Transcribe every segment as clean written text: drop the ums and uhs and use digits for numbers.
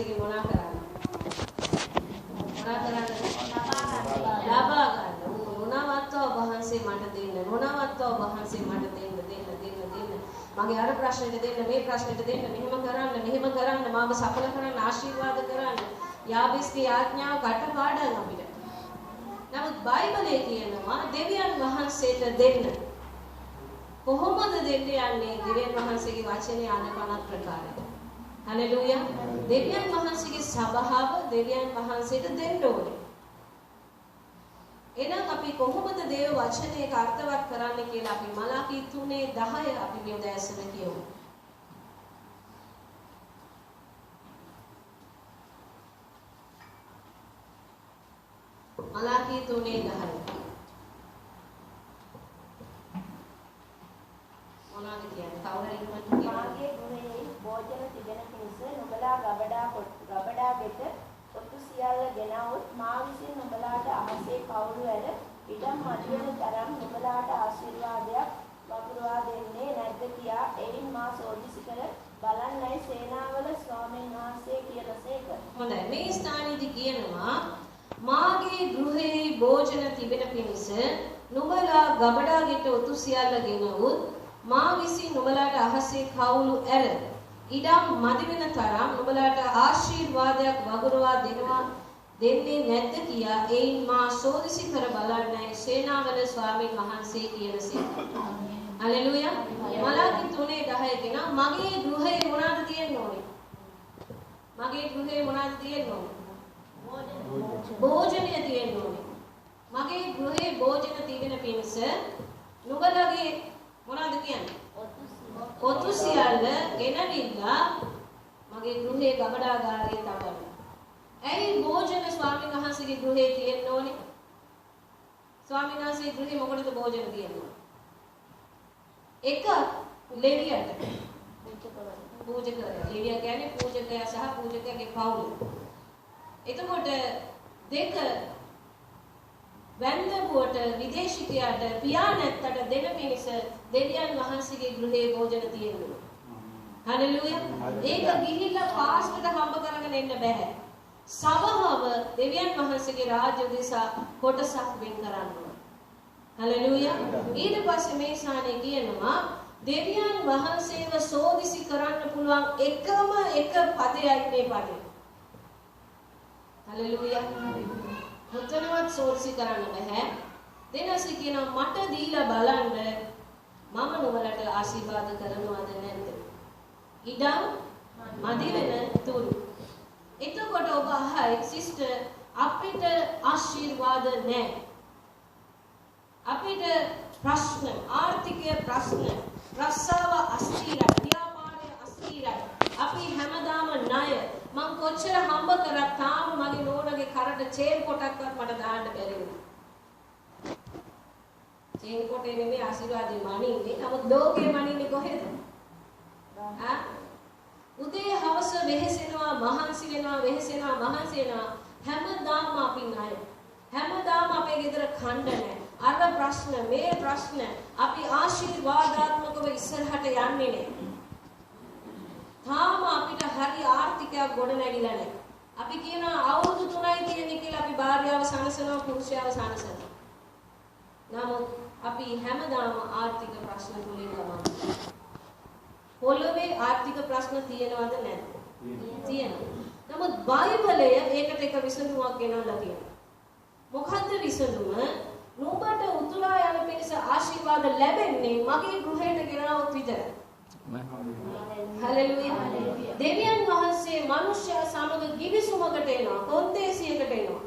වහන්සේගේ මොනා කරන්නේ? මොනා කරන්නේ? ලබා ගන්න. මොනවත් ඔබ වහන්සේ මට දෙන්න. මොනවත් ඔබ වහන්සේ මට දෙන්න. මගේ අර ප්‍රශ්නෙට දෙන්න, මේ ප්‍රශ්නෙට දෙන්න, මෙහෙම කරන්න, මාව සඵල කරන්න, ආශිර්වාද කරන්න. යාබේස්ගේ ආඥාව කටපාඩම් අපිට. නමුත් බයිබලයේ කියනවා දෙවියන් වහන්සේට දෙන්න. කොහොමද දෙන්න යන්නේ? දෙවියන් වහන්සේගේ වචනේ ආනපනත් ප්‍රකාරයට. හලෙලූයා. දෙවියන් වහන්සේගේ සබහාව දෙවියන් වහන්සේට දෙන්න ඕනේ. එහෙනම් අපි කොහොමද දේව වචනයක අර්ථවත් කරන්නේ කියලා අපි මලාකී 3:10 අපි මේ දැසන කියමු. මලාකී 3:10 මොනවද කියන්නේ? කවුරු ඉන්නවද? මාගේ ගෘහයේ භෝජන තිබෙන පිණිස නුඹලා ගබඩා වෙත ඔත්තු සියල්ල ගෙනවොත් මා විසින් නුඹලාට අහසේ කවුරු ඇර ඉඩම් මදිවන තරම් නුඹලාට ආශිර්වාදයක් වපුරවා දෙන්නේ නැද්ද කියා එයින් මා සෝදිසි කර බලන්නයි සේනාවල ස්වාමීන් වහන්සේ කියනසේක. හොඳයි. මේ ස්ථානයේදී කියනවා මාගේ ගෘහයේ භෝජන තිබෙන පිණිස නුඹලා ගබඩා ගෙට ඔත්තු සියල්ල ගෙනවොත් මා විසින් නුඹලාට අහසේ කවුරු ඇර ඉඩම් මදි වෙන තරම් නුඹලාට ආශිර්වාදයක් වගුරුවා දෙන්නේ නැද්ද කියා එයින් මා සෝදිසි කර බලන්නයි සේනාවල ස්වාමීන් වහන්සේ කියනසේ. හලෙලූයා. මලාකී 3:10 කියන මගේ ගෘහයේ මොනවද තියෙන්න ඕනේ? මගේ ගෘහයේ මොනවද තියෙන්න ඕනේ? භෝජනය තියෙන්න ඕනේ. මගේ ගෘහයේ භෝජන තිබෙන පිණිස නුඹලගේ මොනවද කියන්නේ? ඔත්තු සියල්ල ගෙනවිලා මගේ ගෘහයේ ගබඩාගාරයේ තබන්න. ඇයි භෝජන ස්වාමීන් වහන්සේගේ ගෘහයේ තියෙන්න ඕනේ? ස්වාමීන් වහන්සේගේ ගෘහයේ මොකටද භෝජන තියෙන්නේ? එක ලෙවියට පූජකයා. ලෙවිය කියන්නේ පූජකයා සහ පූජකයාගේ පවුල. එතකොට දෙක වැන්දගුවට විදේශිකයාට පියාණැත්තට දෙන පිණිස දෙවියන් වහන්සේගේ ගෘහයේ භෝජන තියෙනවා. හලෙලූයා. ඒක ගිහිල්ලා පාස්ටර්ට හම්බ කරගෙන එන්න බෑ. සබහව දෙවියන් වහන්සේගේ රාජ්‍ය උදෙසා කොටසක් වෙන් කරන්න ඕන. හලෙලූයා. ඊට පස්සේ මේ ශානේ කියනවා දෙවියන් වහන්සේව සෝදිසි කරන්න පුළුවන් එකම එක පදයයි මේ පදය. හලෙලූයා. මුතනවත් සෝදිසි කරන්න බෑ. දෙනසි කියනවා මට දීලා බලන්න මම නුඹලට ආශිර්වාද කරනවද නැද්ද? ඉඩම් මදි වෙන තුරු. එතකොට ඔබ අහයි සිස්ටර් අපිට ආශිර්වාද නැහැ. අපිට ප්‍රශ්න, ආර්ථිකය ප්‍රශ්න, රස්සාව අස්ථිරයි, ව්‍යාපාරය අස්ථිරයි. අපි හැමදාම ණය. මං කොච්චර හම්බ කරත් තාම මගේ නෝනගේ කරට චේන් කොටක්වත් මට දාන්න බැරි වුණා. චේන් කොටේ නෙමෙයි ආශිර්වාදේ මනින්නේ. නමුත් ලෝකේ මනින්නේ කොහෙද? උදේ හවස වෙහෙසෙනවා, මහන්සි වෙනවා, මහන්සි වෙනවා. හැමදාම අපි ණය. හැමදාම අපේ ගෙදර කන්න නැහැ. අර ප්‍රශ්න, මේ ප්‍රශ්න. අපි ආශිර්වාදාත්මකව ඉස්සරහට යන්නේ නැහැ. තාම අපිට හරි ආර්ථිකයක් ගොඩ නැගිලා නැහැ. අපි කියනවා අවුරුදු 3යි තියෙන්නේ කියලා අපි භාර්යාව සනසනවා, පුරුෂයාව සනසනවා. නමුත් අපි හැමදාම ආර්ථික ප්‍රශ්න තුලින් ගමන්. පොළවේ ආර්ථික ප්‍රශ්න තියෙනවද නැද්ද? තියෙනවා. නමුත් බයිබලය ඒකට එක විසඳුමක් ගෙනල්ලා තියෙනවා. මොකද්ද විසඳුම? නුඹට උතුරා යන පිණිස ආශිර්වාද ලැබෙන්නේ මගේ ගෘහයට ගෙනාවොත් විතරයි. හලෙලූයා. දෙවියන් වහන්සේ මනුෂ්‍යයා සමග කිවිසුමකට එනවා, කොන්දේසියකට එනවා.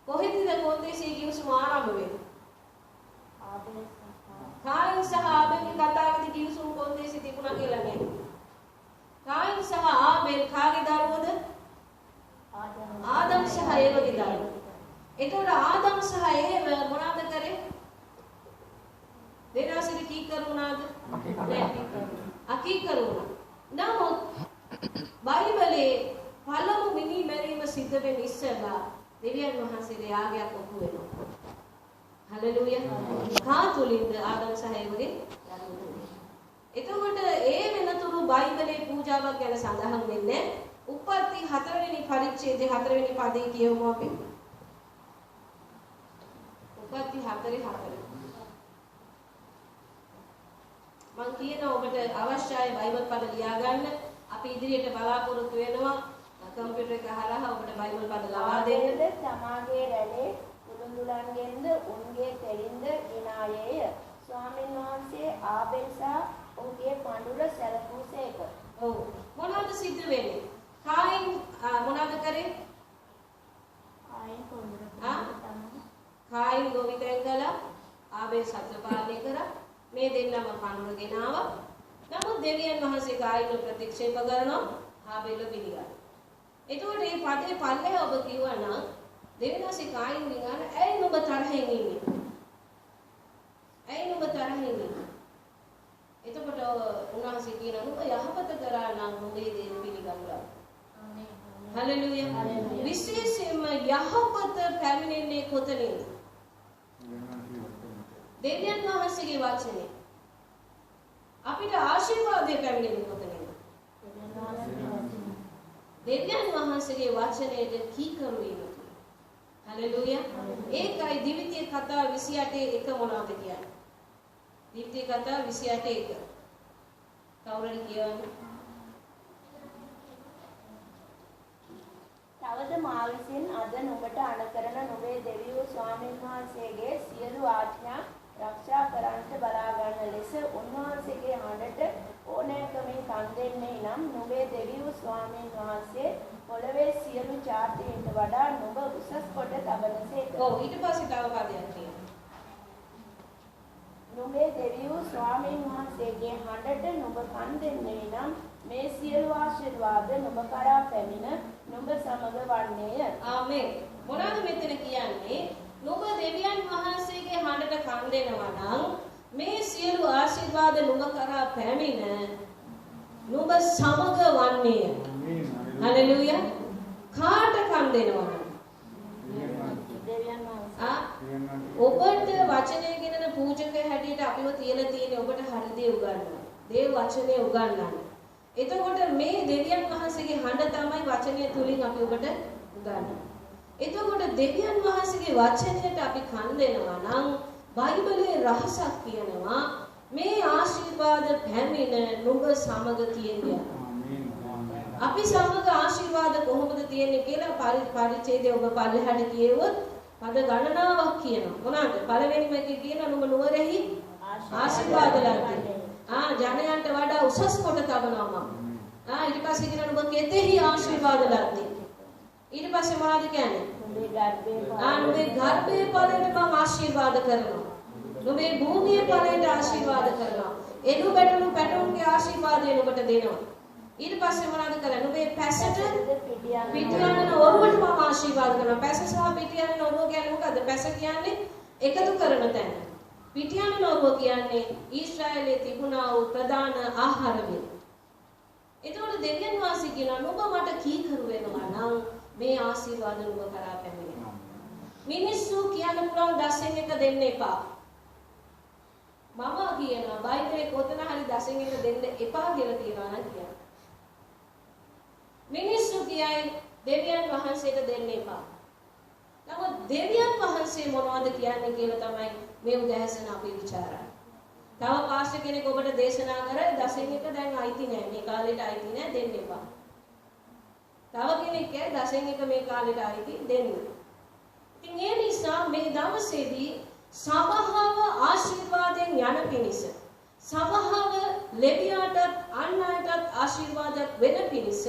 කොහෙදද කොන්දේසිය කිවිසුම ආරම්භ වෙන්නේ? කායින් සහ ආබේල් කතාවේදී කිවිසුම කොන්දේසි තිබුණා කියලා නෑ. කායින් සහ ආබේල් කාගේ දරුවද? ආදම් සහ ඒවගේ දරුවෝ. එතකොට ආදම් සහ ඒව මොනවද කරේ? දෙනාසිර කී කරුණාද? අකී කරුණා. නමුත් බයිබලයේ පළමු මිනි මැරීම සිද්ධ වෙන්න ඉස්සෙල්ලා දෙවියන් වහන්සේගේ යාගයක් ඔප්පු වෙනවා. හලෙලූයා. කාතුලින්ද ආදම් සහ ඒවගේ දරුවෝ. එතකොට ඒ වෙනතුරු බයිබලයේ පූජාවක් ගැන සඳහන් වෙන්නේ උප්පත්ති 4 වෙනි පරිච්ඡේදයේ 4 වෙනි පදේ කියවමු අපි. උප්පත්ති 4:4. මම කියනවා ඔබට අවශ්‍යයි බයිබල් පද ලියා ගන්න. අපි ඉදිරියට බලාපොරොත්තු වෙනවා කම්පියුටර් එක හරහා ඔබට බයිබල් පද ලබා දෙන්න. තමාගේ රැළේ කුළුඳුලන්ගෙන්ද උන්ගේ තෙලින්ද ගිනායේය. ස්වාමීන් වහන්සේ ආබෙල් සහ ඔහුගේ පඬුර සැලකුසේක. ඔව්. මොනවද සිද්ධ වෙන්නේ? කායින් මොනවද කරේ? කායින් ගෝවිතෙන් කළා. ආබෙල් සත්‍ය පාලනය කරා. මේ දෙන්නම පඬුර ගෙනාවා. නමුත් දෙවියන් වහන්සේ කායින් ප්‍රතික්ෂේප කරනවා. ආබෙල් පිළිගන්නවා. එතකොට මේ පදේ පල්ලේ ඔබ කිව්වා නම් දෙවියන්සේ කායින් ගිනාන ඇයි නුඹ තරහින් ඉන්නේ? ඇයි නුඹ තරහින් ඉන්නේ? එතකොට උන්වහන්සේ කියනවා නුඹ යහපත කරා නම් නුඹේ දේ පිළිගන්නවා. ආමේන්. හලෙලූයා. විශේෂයෙන්ම යහපත පැමිණෙන්නේ කොතනින්ද? දෙවියන් වහන්සේගේ වචනේ. අපිට ආශිර්වාදය පැමිණෙන්නේ කොතනින්ද? දෙවියන් වහන්සේගේ වචනයට කීකරු වීම. හලෙලූයා. ඒකයි දිවිතිය කතා 28:1 මොනවද කියන්නේ? දිවිතිය කතා 28:1. කවුරුද කියන්නේ? තවද මා විසින් අද නුඹට අනුකරන නුඹේ දෙවියෝ ස්වාමීන් වහන්සේගේ සියලු ආඥා ආරක්ෂා කරන්නට බලා ගන්න ලෙස උන්වහන්සේගේ හඬට ඕනෑකමින් කන් දෙන්නේ නම් නුඹේ දෙවියෝ ස්වාමීන් වහන්සේ පොළවේ සියලු ජාතීන්ට වඩා නුඹ උසස් කොට තබනසේක. ඔව් ඊට පස්සේ තව පදයක් තියෙනවා. නුඹේ දෙවියෝ ස්වාමීන් වහන්සේගේ හඬට නුඹ කන් දෙන්නේ නම් මේ සියලු ආශිර්වාද නුඹ කරා පැමිණ නුඹ සමග වන්නේය. ආමේන්. මොනවාද මෙතන කියන්නේ? නුඹ දෙවියන් වහන්සේගේ හඬට කන් දෙනවා නම් මේ සියලු ආශිර්වාද නුඹ කරා පැමිණ නුඹ සමග වන්නේය. හලෙලූයා. කාට කන් දෙනවා නම්? දෙවියන් වහන්සේ. ඔබට වචනය ගෙනන පූජක හැටියට අපිව තියලා තියෙන්නේ ඔබට හරි දේ උගන්වන්න. දේව වචනය උගන්වන්න. එතකොට මේ දෙවියන් වහන්සේගේ හඬ තමයි වචනය තුලින් අපි ඔබට උගන්වන්නේ. එතකොට දෙවියන් වහන්සේගේ වචනයට අපි කන් දෙනවා නම් බයිබලයේ රහසක් කියනවා මේ ආශිර්වාද පැමිණ නුඹ සමග තියෙනවා. අපි සමග ආශිර්වාද කොහොමද තියෙන්නේ කියලා පරිච්ඡේදය ඔබ පල්ලෙහාට කියවුවොත් පද ගණනාවක් කියනවා. මොනවාද? පළවෙනිම එකේ කියනවා නුඹ නුවරෙහි ආශිර්වාද ලබන්නේ. ජනයන්ට වඩා උසස් කොට තබනවා මම. ඊට පස්සේ කියනවා නුඹ කෙතෙහි ආශිර්වාද ලබන්නේ. ඊට පස්සේ මොනවද කියන්නේ? නුඹේ ගර්භයේ ඵලයට මම ආශිර්වාද කරනවා. නුඹේ භූමියේ ඵලයට ආශිර්වාද කරනවා. එළු බැටළු පැටවුන්ගේ ආශිර්වාදය නුඹට දෙනවා. ඊට පස්සේ මොනවද කරන්නේ? නුඹේ පැසට පිටියන ඔරුවට මම ආශිර්වාද කරනවා. පැස සහ පිටියන ඔරුව කියන්නේ මොකද්ද? පැස කියන්නේ එකතු කරන තැන. පිටියන ඔරුව කියන්නේ ඊශ්‍රායලයේ තිබුණා වූ ප්‍රධාන ආහාර වේල. එතකොට දෙවියන් වහන්සේ කියනවා නුඹ මට කීකරු වෙනවා නම් මේ ආශිර්වාද නුඹ කරා පැමිණෙනවා. මිනිස්සු කියන්න පුළුවන් දසෙන් එක දෙන්න එපා. මම කියනවා බයිබලයේ කොතන හරි දසෙන් එක දෙන්න එපා කියලා කියනවා නම් කියනවා. මිනිස්සු කියයි දෙවියන් වහන්සේට දෙන්න එපා. නමුත් දෙවියන් වහන්සේ මොනවද කියන්නේ කියලා තමයි මේ උදෑසන අපි ਵਿਚාරන්නේ. තව පාස්ටර් කෙනෙක් ඔබට දේශනා කරයි දසෙන් එක දැන් අයිති නෑ. මේ කාලේට අයිති නෑ දෙන්න එපා. තව කෙනෙක් කියයි දසෙන් එක මේ කාලේට අයිති දෙන්න. ඉතින් ඒ නිසා මේ දවසේදී සභාව ආශිර්වාදයෙන් යන පිණිස සභාව ලෙවියාටත් අන් අයටත් ආශිර්වාදයක් වෙන පිණිස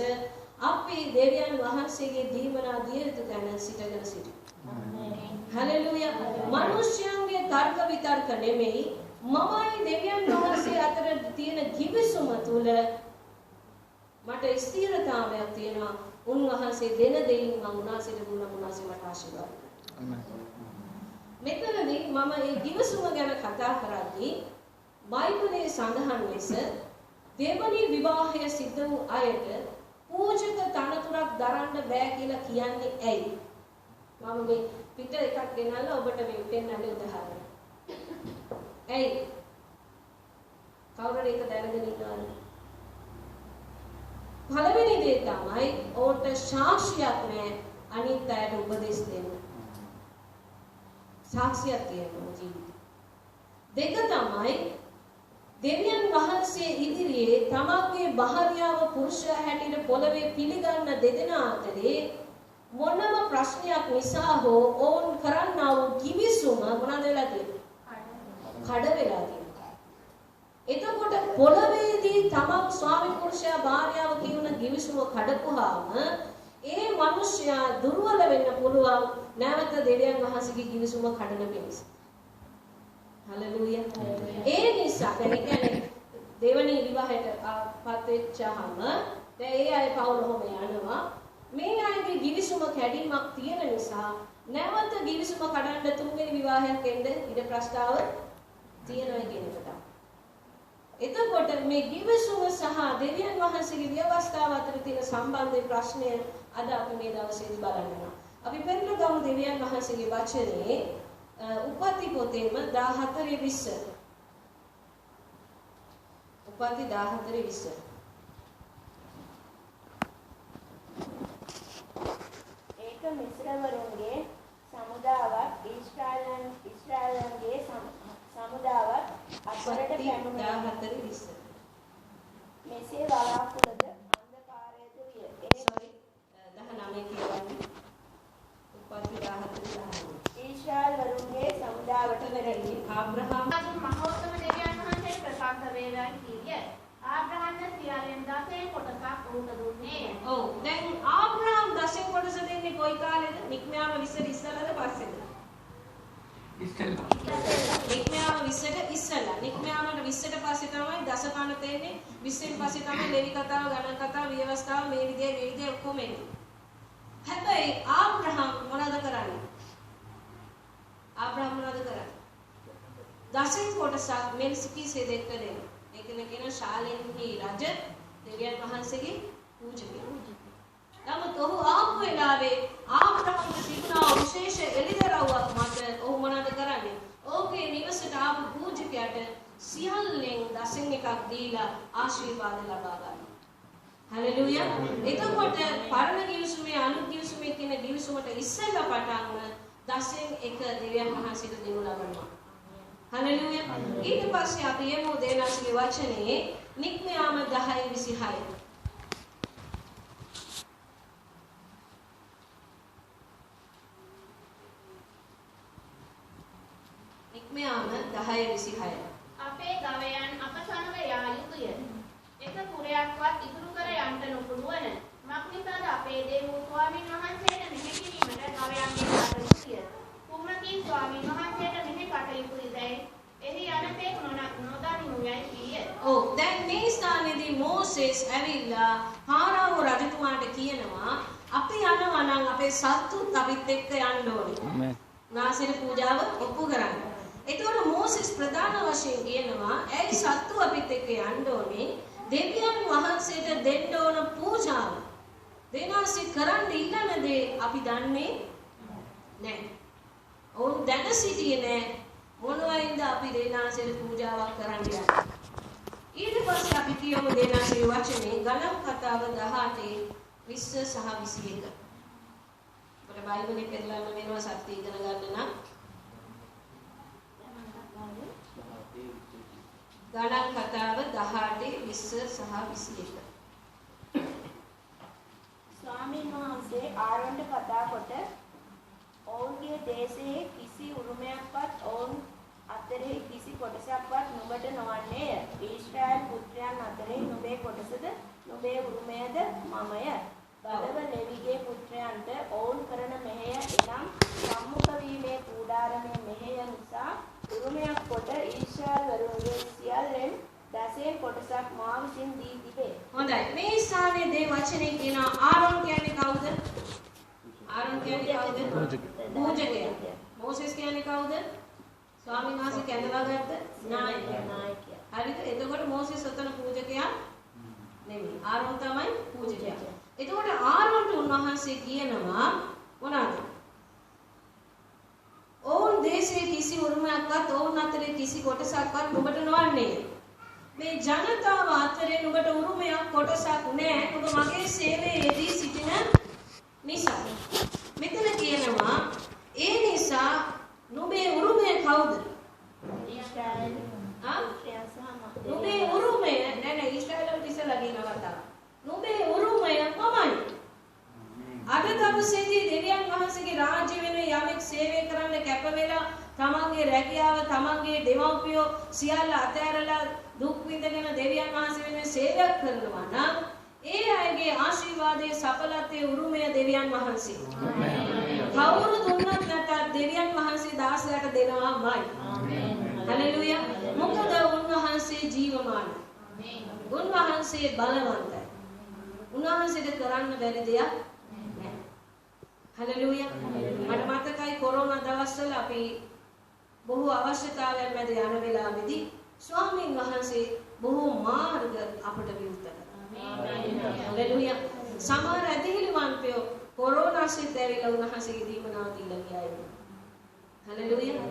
අපි දෙවියන් වහන්සේගේ දීමනා දිය යුතු තැන සිටගෙන සිටිමු. හලෙලූයා. මිනිස්යන්ගේ තර්ක විතර්ක නෙමෙයි මමයි දෙවියන් වහන්සේ අතර තියෙන කිවිසුම තුල මට ස්ථිරතාවයක් තියෙනවා. උන්වහන්සේ දෙන දෙයින් මම උන්වහන්සේට දුන්නා උන්වහන්සේ මට ආශිර්වාද කළා. මෙතනදී මම මේ කිවිසුම ගැන කතා කරද්දී බයිබලයේ සඳහන් ලෙස දෙවනි විවාහය සිදු වූ අයට පූජක තනතුරක් දරන්න බෑ කියලා කියන්නේ ඇයි? මම මේ පිට එකක් ගෙනල්ලා ඔබට මේ පෙන්නන්න උදාහරණයක්. ඇයි? කවුරුද ඒක දැනගෙන ඉන්නවද? පළවෙනි දේ තමයි ඔවුන්ට සාක්ෂියක් නැහැ අනිත් අයට උපදෙස් දෙන්න. සාක්ෂියක් තියෙනවා ජීවිතේ. දෙක තමයි දෙවියන් වහන්සේ ඉදිරියේ තමන්ගේ භාර්යාව පුරුෂයා හැටියට පොළවේ පිළිගන්න දෙදෙනා අතරේ මොනම ප්‍රශ්නයක් නිසා හෝ ඔවුන් කරන්නා වූ කිවිසුම මොනවද වෙලා තියෙන්නේ? කඩ වෙලා තියෙනවා. එතකොට පොළවේදී තමන් ස්වාමි පුරුෂයා භාර්යාව කියන කිවිසුම කඩපුවාම ඒ මිනිසයා දුර්වල වෙන්න පුළුවන් නැවත දෙවියන් වහන්සේගේ කිවිසුම කඩන පිණිස. හලෙලූයා. ඒ නිසා දැන් කියන්නේ දෙවනි විවාහයට පත් වෙච්චාම දැන් ඒ අය පවුලොම යනවා. මේ අයගේ කිවිසුම කැඩීමක් තියෙන නිසා නැවත කිවිසුම කඩන්න තුන්වෙනි විවාහයක් එන්න ඉඩ ප්‍රස්තාව තියෙනවා කියන එක තමයි. එතකොට මේ කිවිසුම සහ දෙවියන් වහන්සේගේ ව්‍යවස්ථාව අතර තියෙන සම්බන්ධයේ ප්‍රශ්නය අද අපි මේ දවසේදී බලනවා. අපි පෙරලා ගමු දෙවියන් වහන්සේගේ වචනේ උපති පොතේම 14:20. උපති 14:20. ඒක මිශ්‍රවරුන්ගේ සමුදාවක් ඊශ්‍රායලන්ගේ සමුදාවක් අතරට පැමුණා 14:20. මෙසේ වලාකුළද අන්ධකාරයද විය. sorry 19 කියවන්නේ. උපති 14:19. ඊශ්‍රායලන්ගේ සමුදාවට වෙරළි ආබ්‍රහම් මහෝත්තම දෙවියන් වහන්සේ ප්‍රසන්න වේවා කීය. ආබ්‍රහම් සියල්ලෙන් 10 කොටසක් උරුත දුන්නේ. ඔව් දැන් ආබ්‍රහම් 10 කොටස දෙන්නේ කොයි කාලෙද? නික්මයාම 20 ඉස්සරද පස්සේද? නික්මයාම 20ට ඉස්සලා. නික්මයාමට 20ට පස්සේ තමයි දස කන තෙන්නේ. 20න් පස්සේ තමයි ලෙවි කතාව, ගණන් කතාව, විවස්ථාව මේ විදිහේ ඔක්කොම එන්නේ. හැබැයි ආබ්‍රහම් මොනවද කරන්නේ? ආබ්‍රහම් මොනවද කරන්නේ? දසෙන් කොටසක් මෙල්කිසෙදෙක්ට දෙනවා. ඒකන කියන ශාලෙන්හි රජ දෙවියන් වහන්සේගේ පූජකයා. නමුත් ඔහු ආපු වෙලාවේ ආබ්‍රහම්ට තිබුණා විශේෂ එළිදරව්වක් මත ඔහු මොනවද කරන්නේ? ඔහුගේ නිවසට ආපු පූජකයාට සියල්ලෙන් දසෙන් එකක් දීලා ආශිර්වාද ලබා ගන්නවා. හලෙලූයා. එතකොට පරණ කිවිසුමේ අනුත් කිවිසුමේ තියෙන කිවිසුමට ඉස්සෙල්ලා පටන්ම දසෙන් එක දෙවියන් වහන්සේට දෙනු ලබනවා. හලෙලූයා. ඊට පස්සේ අපි යමු දේනාස්ගේ වචනේ නික්මයාම 10:26. නික්මයාම 10:26. අපේ ගවයන් අප සමග යා යුතුය. එක කුරයක්වත් ඉතුරු කර යන්න නොපුළුවන. මක්නිසාද අපේ දේවෝ ස්වාමීන් වහන්සේට මෙහි කිරීමට ගවයන්ගෙන් කටයුතුය. කුමකින් ස්වාමීන් වහන්සේට මෙහි කටයුතුයි එහි යනතෙක් නොදනිමු යයි කීය. ඔව් දැන් මේ ස්ථානයේදී මෝසෙස් ඇවිල්ලා පාරාවෝ රජතුමාට කියනවා අපි යනවා නම් අපේ සත්තුත් අපිත් එක්ක යන්න ඕනේ. නාසෙර පූජාව ඔප්පු කරන්න. එතකොට මෝසෙස් ප්‍රධාන වශයෙන් කියනවා ඇයි සත්තු අපිත් එක්ක යන්න ඕනේ? දෙවියන් වහන්සේට දෙන්න ඕන පූජාව. දෙනාසි කරන්න ඉල්ලන දේ අපි දන්නේ නැහැ. ඔවුන් දැන සිටියේ නැහැ. මොනවයින්ද අපි දෙනාසෙට පූජාවක් කරන්න යන්නේ. ඊට පස්සේ අපි කියමු දෙනාසේ වචනේ ගණන් කතාව 18:20 සහ 21. අපේ බයිබලෙ පෙරලන්න වෙනවා සත්‍ය ඉගෙන ගන්න නම් ගණන් කතාව 18:20 සහ 21. ස්වාමීන් වහන්සේ ආරම්භ කතා කොට ඔවුන්ගේ දේශයේ කිසි උරුමයක්වත් ඔවුන් අතරේ කිසි කොටසක්වත් නුඹට නොවන්නේය. ඊශ්‍රායල් පුත්‍රයන් අතරේ නුඹේ කොටසද නුඹේ උරුමයද මමය. බලව ලෙවිගේ පුත්‍රයන්ට ඔවුන් කරන මෙහෙය එනම් සම්මුඛ වීමේ කූඩාරමේ මෙහෙය නිසා උරුමයක් කොට ඊශ්‍රායල් වරුන්ගේ සියල්ලෙන් 10 කොටසක් මා විසින් දී තිබේ. හොඳයි. මේ ස්ථානයේ දේ වචනේ කියනවා ආරෝන් කියන්නේ කවුද? ආරෝන් කියන්නේ කවුද? පූජකයා. මෝසෙස් කියන්නේ කවුද? ස්වාමීන් වහන්සේ කැඳවා ගත්ත නායකයා. හරිද? එතකොට මෝසෙස් ඔතන පූජකයා නෙමෙයි. ආරෝන් තමයි පූජකයා. එතකොට ආරෝන්ට උන්වහන්සේ කියනවා මොනවාද? ඔවුන් දේශයේ කිසි උරුමයක්වත් ඔවුන් අතරේ කිසි කොටසක්වත් නුඹට නොවන්නේ. මේ ජනතාව අතරේ නුඹට උරුමයක් කොටසක් නැහැ. ඔබ මගේ සේවයේ යෙදී සිටින තමන්ගේ රැකියාව තමන්ගේ දෙමව්පියෝ සියල්ල අතහැරලා දුක් විඳගෙන දෙවියන් වහන්සේ වෙනුවෙන් සේවයක් කරනවා නම් ඒ අයගේ ආශිර්වාදයේ සඵලත්වයේ උරුමය දෙවියන් වහන්සේ. කවුරු දුන්නත් නැතත් දෙවියන් වහන්සේ දාසයාට දෙනවාමයි. හලෙලූයා. මොකද උන්වහන්සේ ජීවමානයි. උන්වහන්සේ බලවන්තයි. උන්වහන්සේට කරන්න බැරි දෙයක් නැහැ. හලෙලූයා. මට මතකයි කොරෝනා දවස්වල අපි බොහෝ අවශ්‍යතාවයන් මැද යන වෙලාවෙදී ස්වාමීන් වහන්සේ බොහෝ මාර්ග අපට විවෘත කළා. හලෙලූයා. සමහර ඇදහිලිවන්තයෝ කොරෝනා සිත් ඇවිල්ලා උන්වහන්සේගේ දීමනාව දීලා ගියා. හලෙලූයා.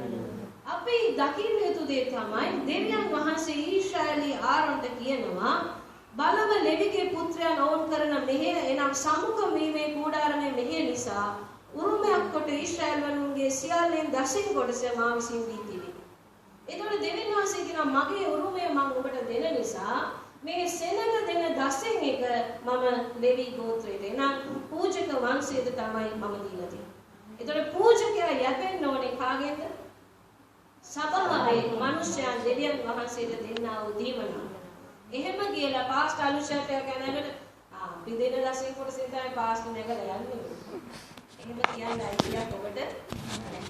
අපි දකින්න යුතු දේ තමයි දෙවියන් වහන්සේ ඊශ්‍රායලී ආරොන්ට කියනවා බලව ලෙවිගේ පුත්‍රයන් ඕන් කරන මෙහෙය එනම් සමුඛ වීමේ කූඩාරමේ මෙහෙය නිසා උරුමයක් කොට ඊශ්‍රායල් වරුන්ගේ සියල්ලෙන් දසින් කොටස මා විසින් දී තිබේ. ඒතකොට දෙවියන් වහන්සේ කියනවා මගේ උරුමය මම ඔබට දෙන නිසා මේ සෙනඟ දෙන දසින් එක මම ලෙවි ගෝත්‍රයට එනම් පූජක වංශයට තමයි මම දීලා තියෙන්නේ. ඒතකොට පූජකයා යැපෙන්න ඕනේ කාගෙන්ද? සබාවේ මිනිස්යන් දෙවියන් වහන්සේට දෙන්නා වූ දීමනාව. එහෙම කියලා පාස්ට් අලුෂර්ට් එක කනකට අපි දෙන දසින් කොටසෙන් තමයි පාස්ට් නැගලා යන්නේ. එහෙම කියන්නේ අයිතියක් ඔබට නැහැ.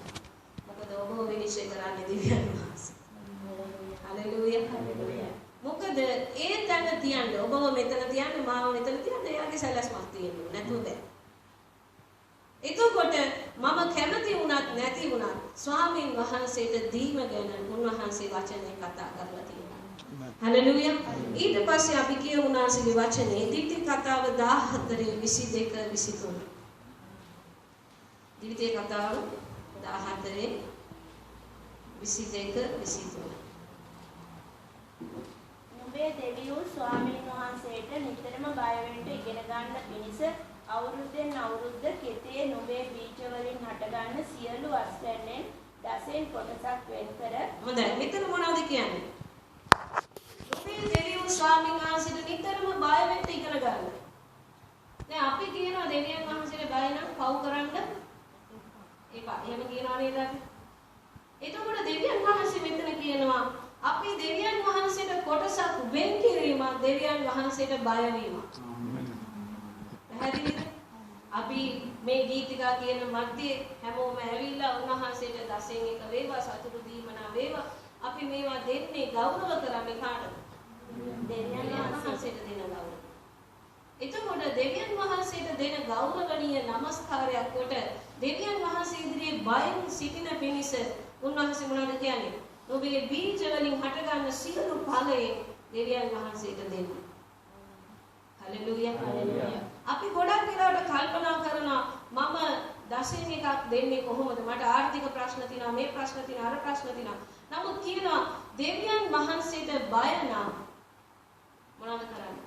මොකද ඔබ විනිශ්චය කරන්නේ දෙවියන් වහන්සේ. හලෙලූයා. මොකද ඒ තැන තියන්නේ ඔබව මෙතන තියන්නේ මාව මෙතන තියන්නේ එයාගේ සැලැස්මක් තියෙන්නේ නැතුව බෑ. එතකොට මම කැමති වුණත් නැති වුණත් ස්වාමීන් වහන්සේට දීම ගැන උන්වහන්සේ වචනේ කතා කරලා තියෙනවා. හලෙලූයා. ඊට පස්සේ අපි කියමු උන්වහන්සේගේ වචනේ දිට්ඨි කතාව 14:22-23. දිට්ඨි කතාව 14:22-23. නුඹේ දෙවියෝ ස්වාමීන් වහන්සේට නිතරම බය වෙන්න ඉගෙන ගන්න පිණිස අවුරුද්දෙන් අවුරුද්ද කෙතේ නුඹේ බීජ වලින් හටගන්න සියලු වස්තැන්නෙන් දසෙන් කොටසක් වෙන් කර. හොඳයි. මෙතන මොනවද කියන්නේ? නුඹේ දෙවියෝ ස්වාමීන් වහන්සේට නිතරම බය වෙන්න ඉගෙන ගන්න. දැන් අපි කියනවා දෙවියන් වහන්සේට බය නම් පව් කරන්න එපා. එහෙම කියනවා නේද අපි? එතකොට දෙවියන් වහන්සේ මෙතන කියනවා අපි දෙවියන් වහන්සේට කොටසක් වෙන් කිරීම දෙවියන් වහන්සේට බය වීම. පැහැදිලිද? අපි මේ ගීතිකා කියන මැදේ හැමෝම ඇවිල්ලා උන්වහන්සේට දසෙන් එක වේවා සතුටු දීමනා වේවා අපි මේවා දෙන්නේ ගෞරව කරන්නේ කාටද? දෙවියන් වහන්සේට දෙන ගෞරව. එතකොට දෙවියන් වහන්සේට දෙන ගෞරවණීය නමස්කාරයක් කොට දෙවියන් වහන්සේ ඉදිරියේ බයෙන් සිටින පිණිස උන්වහන්සේ මොනවද කියන්නේ? ඔබේ බීජ වලින් හටගන්න සියලු ඵලයේ දෙවියන් වහන්සේට දෙන්න. හලෙලූයා. අපි ගොඩක් වෙලාවට කල්පනා කරනවා මම දසෙන් එකක් දෙන්නේ කොහොමද? මට ආර්ථික ප්‍රශ්න තියෙනවා, මේ ප්‍රශ්න තියෙනවා, අර ප්‍රශ්න තියෙනවා. නමුත් කියනවා දෙවියන් වහන්සේට බය නම් මොනවද කරන්නේ?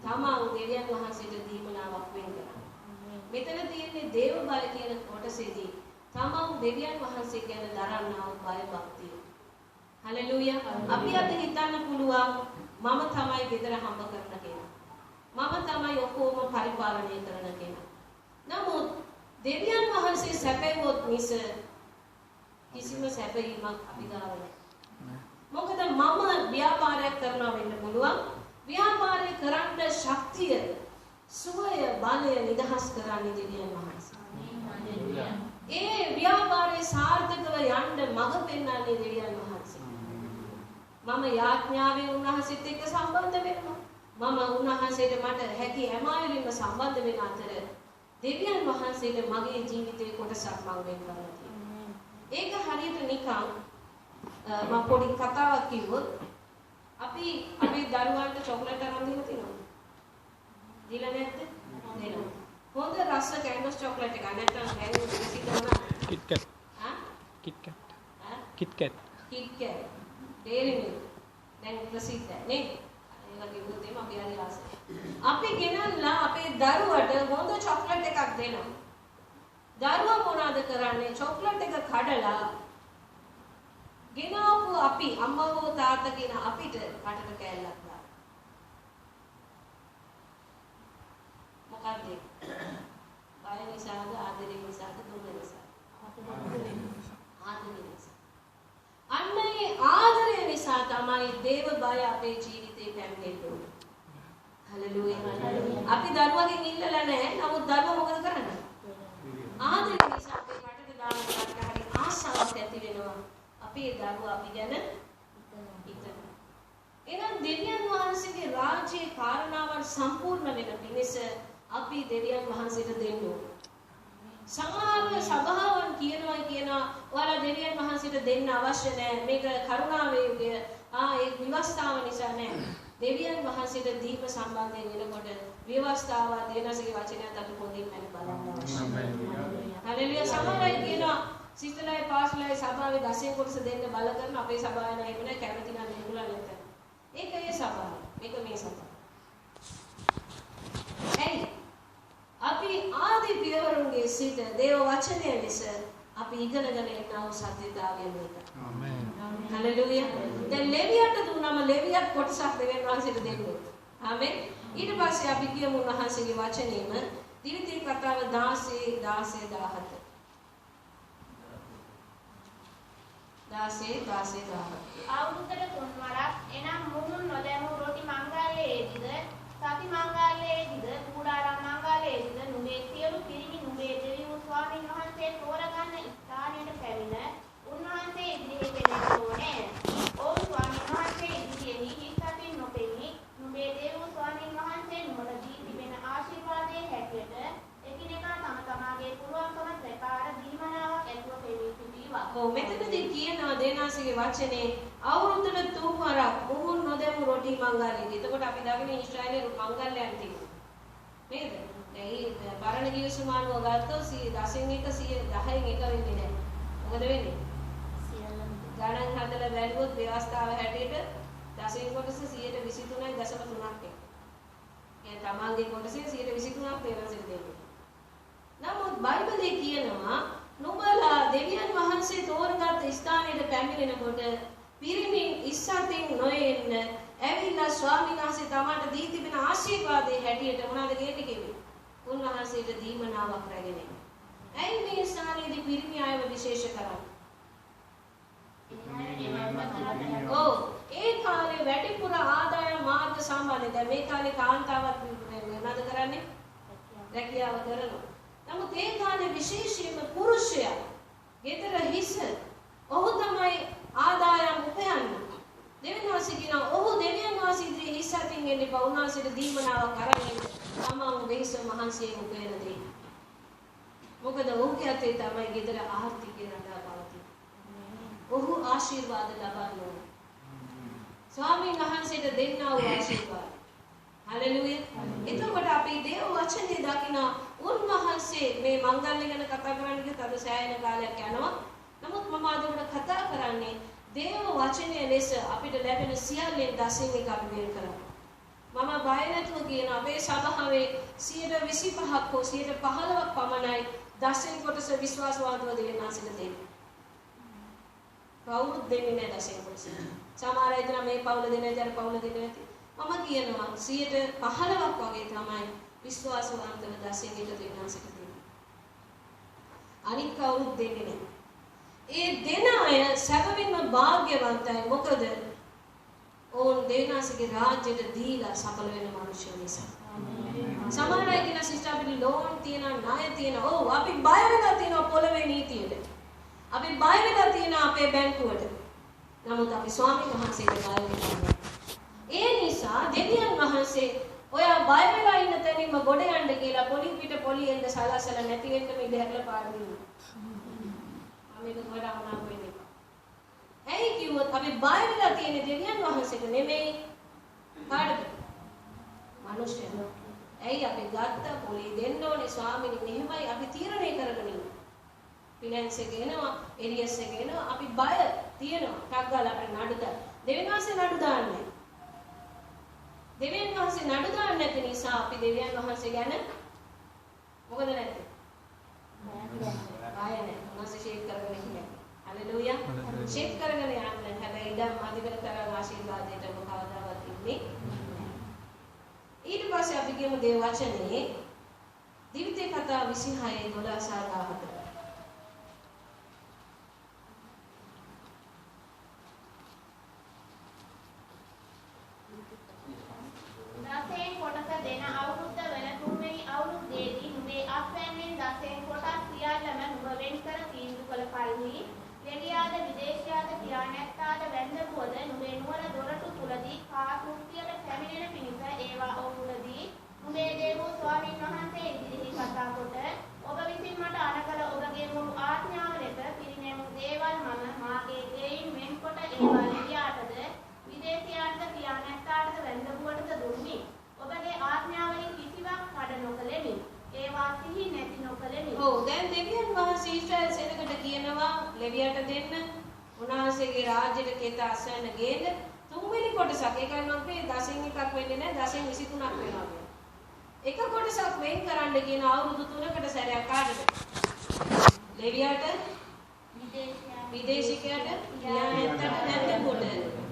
තමන් දෙවියන් වහන්සේට දීමනාවක් වෙන් කරනවා. මෙතන තියෙන්නේ දේව බය කියන කොටසේදී තමන් දෙවියන් වහන්සේ ගැන දරන්නා වූ බය භක්තිය. හලෙලූයා. අපි අද හිතන්න පුළුවන් මම තමයි ගෙදර හම්බ කරන කෙනා. මම තමයි ඔක්කොම පරිපාලනය කරන කෙනා. නමුත් දෙවියන් වහන්සේ සැපෙවොත් මිස කිසිම සැපීමක් අපි ගාව නැහැ. මොකද මම ව්‍යාපාරයක් කරනවා වෙන්න පුළුවන්. ව්‍යාපාරය කරන්න ශක්තිය, සුවය, බලය නිදහස් කරන්නේ දෙවියන් වහන්සේ. ඒ ව්‍යාපාරයේ සාර්ථකව යන්න මඟ පෙන්වන්නේ දෙවියන් වහන්සේ. මම යාඥාවෙන් උන්වහන්සේත් එක්ක සම්බන්ධ වෙනවා. මම උන්වහන්සේට මට හැකි හැම අයුරින්ම සම්බන්ධ වෙන අතර දෙවියන් වහන්සේට මගේ ජීවිතේ කොටසක් මම වෙන් කරලා තියෙනවා. ඒක හරියට නිකන් මම පොඩි කතාවක් කිව්වොත් අපි අපේ දරුවන්ට චොකලට් අරන් දීලා තියෙනවා. දීලා නැද්ද? දෙනවා. හොඳ රස කැන්ඩස් චොකලට් එක නැත්නම් කැන්ඩස් ප්‍රසිද්ධ KitKat. හා? KitKat. හා? KitKat. KitKat. dairy milk. දැන් ප්‍රසිද්ධයි නේ? ඒ වගේ උදේම අපි හරි ආසයි. අපි ගෙනල්ලා අපේ දරුවට හොඳ චොකලට් එකක් දෙනවා. දරුවා මොනවද කරන්නේ? චොකලට් එක කඩලා ගෙනාවු අපි අම්මා හෝ තාත්තා කියන අපිට කටට කෑල්ලක් දාලා. මොකක්ද? බය නිසාද ආදරේ නිසාද දුක නිසාද? අපේ ජීවිතේ පැමිණෙන්න ඕනේ. හලෙලූයා. අපි දරුවගෙන් ඉල්ලලා නැහැ. නමුත් දරුවා මොකද කරන්නේ? ආදරේ නිසා අපේ රටට දානකට හරි ආශාවක් ඇති වෙනවා. අපේ දරුවා අපි ගැන හිතන. එහෙනම් දෙවියන් වහන්සේගේ රාජ්‍යයේ කාරණාවන් සම්පූර්ණ වෙන පිණිස අපි දෙවියන් වහන්සේට දෙන්න ඕනේ. සමහර සභාවන් කියනවා ඔයාලා දෙවියන් වහන්සේට දෙන්න අවශ්‍ය නැහැ. මේක කරුණාවේ ඒ විවස්ථාව නිසා නෑ. දෙවියන් වහන්සේට දීප සම්බන්ධයෙන් වෙනකොට විවස්ථාව දෙනසගේ වචනයත් අපි පොදින් මම බලන්න අවශ්‍යයි. හලෙලුයා. සමහර අය කියනවා සිස්ටර්ලයි පාස්ටර්ලයි සභාවේ 10 කොටස දෙන්න බල කරන අපේ සභාවේ නෑ එහෙම නෑ කැමති නම් ඒගොල්ලෝ නැත. ඒක ඒ සභාව. මේක මේ සභාව. එයි අපි ආදි පියවරුන්ගේ සිට දේව වචනය ලෙස අපි ඉගෙනගෙන යන සත්‍යතාවය මේක. ආමේන්. හලෙලුයා. දැන් ලෙවියට දුන්නම ලෙවියත් කොටසක් දෙවියන් වහන්සේට දෙන්න. ආමේන්. ඊට පස්සේ අපි කියමු උන්වහන්සේගේ වචනේම දිවිතේ කතාව 16 17 අවුරුද්දට 3 වරක් එනම් මුහුන් නොදැමු රොටි මංගල්‍යයේදීද සති මංගල්‍යයේදීද කුඩාරම් මංගල්‍යයේදීද නුඹේ සියලු පිරිමි නුඹේ දෙවියන් ස්වාමීන් වහන්සේ තෝරගන්න ස්ථානයට පැමිණ උන්වහන්සේ ඉදිරියේ පෙනෙන්න ඕනේ. ඕ ස්වාමීන් වහන්සේ ඉදිරියේ හිතකින් නොපෙනී නුඹේ දෙවියන් ස්වාමීන් වහන්සේ නුඹට දී තිබෙන ආශිර්වාදයේ හැටියට එකිනෙකා තම තමාගේ පුළුවන්කම ප්‍රකාර දීමනාවක් ඇතුව පෙනී සිටීවා. ඔව් මෙතනදී කියනවා දේනාසිගේ වචනේ අවුරුද්දට 3 වරක් මුහුන් නොදැමු රොටි මංගල්‍යයේදී. එතකොට අපි දකින්නේ ඊශ්‍රායලයේ මංගල්‍යයන් තියෙනවා. නේද? ඒ පරණ ගිවිසුමානුව ගත්තොත් 10න් 1 10න් 1 වෙන්නේ නැහැ. මොකද වෙන්නේ? ගණන් හදලා බැලුවොත් ව්‍යවස්ථාව හැටියට 10න් කොටස 123.3ක් එක. ඒ තමන්ගේ කොටසේ 123ක් දෙවන්සිට දෙන්නේ. නමුත් බයිබලයේ කියනවා නුඹලා දෙවියන් වහන්සේ තෝරගත් ස්ථානයට පැමිණෙනකොට පිරිමින් ඉස්සතින් නොයෙන්න ඇවිල්ලා ස්වාමීන් වහන්සේ තමන්ට දී තිබෙන ආශිර්වාදයේ හැටියට මොනවද කියන්නේ කිව්වේ? උන්වහන්සේට දීමනාවක් රැගෙන එන්න. ඇයි මේ ස්ථානයේදී පිරිමි අයව විශේෂ කරන්නේ? ඒ කාලේ වැඩිපුර ආදායම් මාර්ග සම්බන්ධයෙන් දැන් මේ කාලේ කාන්තාවක් මොනවද කරන්නේ? රැකියාව කරනවා. නමුත් ඒ කාලේ විශේෂයෙන්ම පුරුෂයා ගෙදර හිස ඔහු තමයි ආදායම් උපයන්නේ. දෙවියන් වහන්සේ කියනවා ඔහු දෙවියන් වහන්සේ ඉදිරියේ හිස අතින් එන්නේ පවුනාසෙට දීමනාවක් අරගෙන තමන් වෙහෙස මහන්සියෙන් උපයන දේ. මොකද ඔහුගේ අතේ තමයි ගෙදර ආර්ථිකය රඳා පවතින්නේ. ඔහු ආශිර්වාද ලබන්න ඕන. ස්වාමීන් වහන්සේට දෙන්නා වූ ආශිර්වාද. හලෙලුයා. එතකොට අපි දේව වචනේ දකින උන්වහන්සේ මේ මංගල්‍ය ගැන කතා කරන්නේ තද සෑහෙන කාලයක් යනවා. නමුත් මම අද උඩ කතා කරන්නේ දේව වචනය ලෙස අපිට ලැබෙන සියල්ලෙන් 10න් 1 අපි වෙන් කරනවා. මම බය නැතුව කියන අපේ සභාවේ 25%ක් හෝ 15%ක් පමණයි 10න් කොටස විශ්වාසවාදව දෙවියන් වහන්සේට දෙන්නේ. කවුරුත් දෙන්නේ නැහැ 10න් කොටස. සමහර අය හිතනවා මේ පවුල දෙන්නේ නැති අර පවුල දෙන්නේ නැති. මම කියනවා 15%ක් වගේ තමයි විශ්වාසවන්තව 10න් 1 දෙවියන් වහන්සේට දෙන්නේ. අනිත් කවුරුත් දෙන්නේ නැහැ. ඒ දෙන අය සැබවින්ම වාග්යවන්තයි. මොකද ඕන් දෙවියන්ගේ රාජ්‍යයට දීලා සඵල වෙන මිනිස්සු නිසා. සමහර අය කියන සිස්ටර් අපිට ලෝන් තියෙනවා, ණය තියෙනවා. ඔව් අපි බය වෙලා තියෙනවා පොළවේ නීතියට. අපි බය වෙලා තියෙනවා අපේ බැංකුවට. නමුත් අපි ස්වාමීන් වහන්සේට බය වෙනවා. ඒ නිසා දෙවියන් වහන්සේ ඔයා බය වෙලා ඉන්න තැනින්ම ගොඩ යන්න කියලා පොලි පිට පොලියෙන්ද සලසලා නැති වෙන්න මේ දෙහැරලා පාඩුවේ. මේක වඩා වුණා වෙන්නේ. ඇයි කිව්වොත් අපි බය වෙලා තියෙන දෙවියන් වහන්සේට නෙමෙයි කාටද? මිනිස්සුන්ට. ඇයි අපි ගත්ත පොලි දෙන්න ඕනේ ස්වාමීනි මෙහෙමයි අපි තීරණය කරගෙන ඉන්නේ. ෆිනෑන්ස් එකේ එනවා, එරියස් එකේ එනවා අපි බය තියෙනවා. ටක් ගාලා අපිට නඩු දාන්න. දෙවියන් වහන්සේ නඩු දාන්නේ. දෙවියන් වහන්සේ නඩු දාන්නේ නැති නිසා අපි දෙවියන් වහන්සේ ගැන මොකද නැත්තේ? ආයනේ මොනවද ෂේක් කරගෙන ඉන්නේ. හලෙලූයා. ෂේක් කරගෙන යන්න හැබැයි ඉඩම් අධිකර තරම් ආශිර්වාදයට ඔබ කවදාවත් ඉන්නේ. ඊට පස්සේ අපි කියමු දේව වචනේ දිවිතේ කතා 26:12-14. කර තීන්දුව කළ පරිදි ලෙලියාද විදේශයාද කියා නැත්තාද වැන්දපුවද නුඹේ නුවර දොරටු තුලදී කාකෘතියට පැමිණෙන පිණිස ඒවා ඔවුලදී නුඹේ දේවෝ ස්වාමීන් වහන්සේ ඉදිරිහි කතා කොට ඔබ විසින් මට අනකල ඔබගේ මුළු ආඥාව ලෙස පිරිනැමු දේවල් මම මාගේ ගෙයින් වෙන්කොට ඒවා ලෙලියාටද විදේශයාට කියා නැත්තාටද වැන්දපුවටද දුන්නි. ඔබගේ ආඥාවලින් කිසිවක් කඩ නොකළෙමි. ඒවා සිහි නැති නොකළෙමි. ඔව් දැන් දෙවියන් වහන්සේ ඊශ්‍රායල් සේනකට කියනවා ලෙවියට දෙන්න උන්වහන්සේගේ රාජ්‍යෙට කෙත අසන්න ගේන්න තුන්වෙනි කොටසක්. ඒකයි මම කියේ 10න් එකක් වෙන්නේ නැහැ 10න් 23ක් වෙනවා. එක කොටසක් වෙන් කරන්න කියන අවුරුදු 3කට සැරයක් කාටද? ලෙවියට විදේශිකයට න්‍යායයට නැත්නම් කොට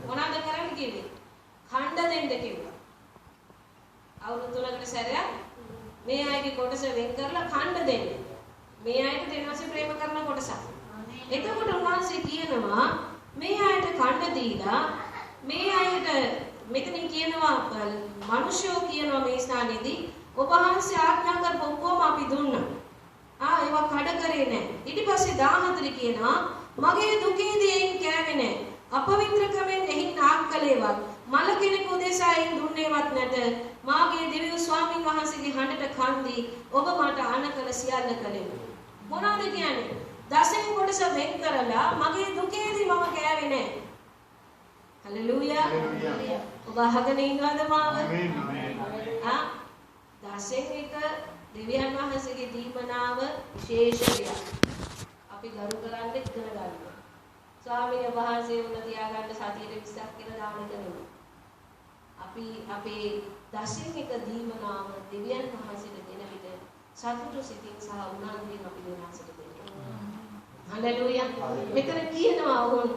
මොනවද කරන්න කිව්වේ? ඛණ්ඩ දෙන්න කිව්වා. අවුරුදු 3කට සැරයක් මේ අයගේ කොටස වෙන් කරලා ඛණ්ඩ දෙන්න. මේ අයට දෙනවාසේ ප්‍රේම කරන කොටසක්. එතකොට උන්වහන්සේ කියනවා මේ අයට ඛණ්ඩ දීලා මේ අයට මෙතනින් කියනවා මිනිස්සුෝ කියනවා මේ ස්ථානයේදී ඔබ වහන්සේ ආඥා කරපු ඔක්කොම අපි දුන්නා. ඒවා කඩ කරේ නැහැ. ඊට පස්සේ 14 කියනවා මගේ දුකේදී එයින් කෑවේ නැහැ. අපවිත්‍රකමෙන් එයින් නාක්කලේවත් මල කෙනෙකු උදෙසා එයින් දුන්නේවත් නැත. මාගේ දෙවියෝ ස්වාමීන් වහන්සේගේ හඬට කන්දී ඔබ මට අනකල සියල්ල කළෙමි. මොනවද කියන්නේ? 10 කොටස වෙන් කරලා මගේ දුකේදී මම කෑවේ නැහැ. හලෙලූයා. ඔබ අහගෙන ඉන්නවද මාව? ආ 10න් එක දෙවියන් වහන්සේගේ දීපනාව විශේෂ දෙයක්. අපි ගරු කරන්න ඉගෙන ගන්නවා. ස්වාමීන් වහන්සේ වුණ තියාගන්න සතියේ 20ක් කියලා දාන කරනවා. අපි අපේ 10න් එක දීමනාව දෙවියන් වහන්සේට දෙන විට සතුටු සිතින් සහ උනන්දුවෙන් අපි දෙනාසට දෙනවා. හලෙලූයා. මෙතන කියනවා වුන්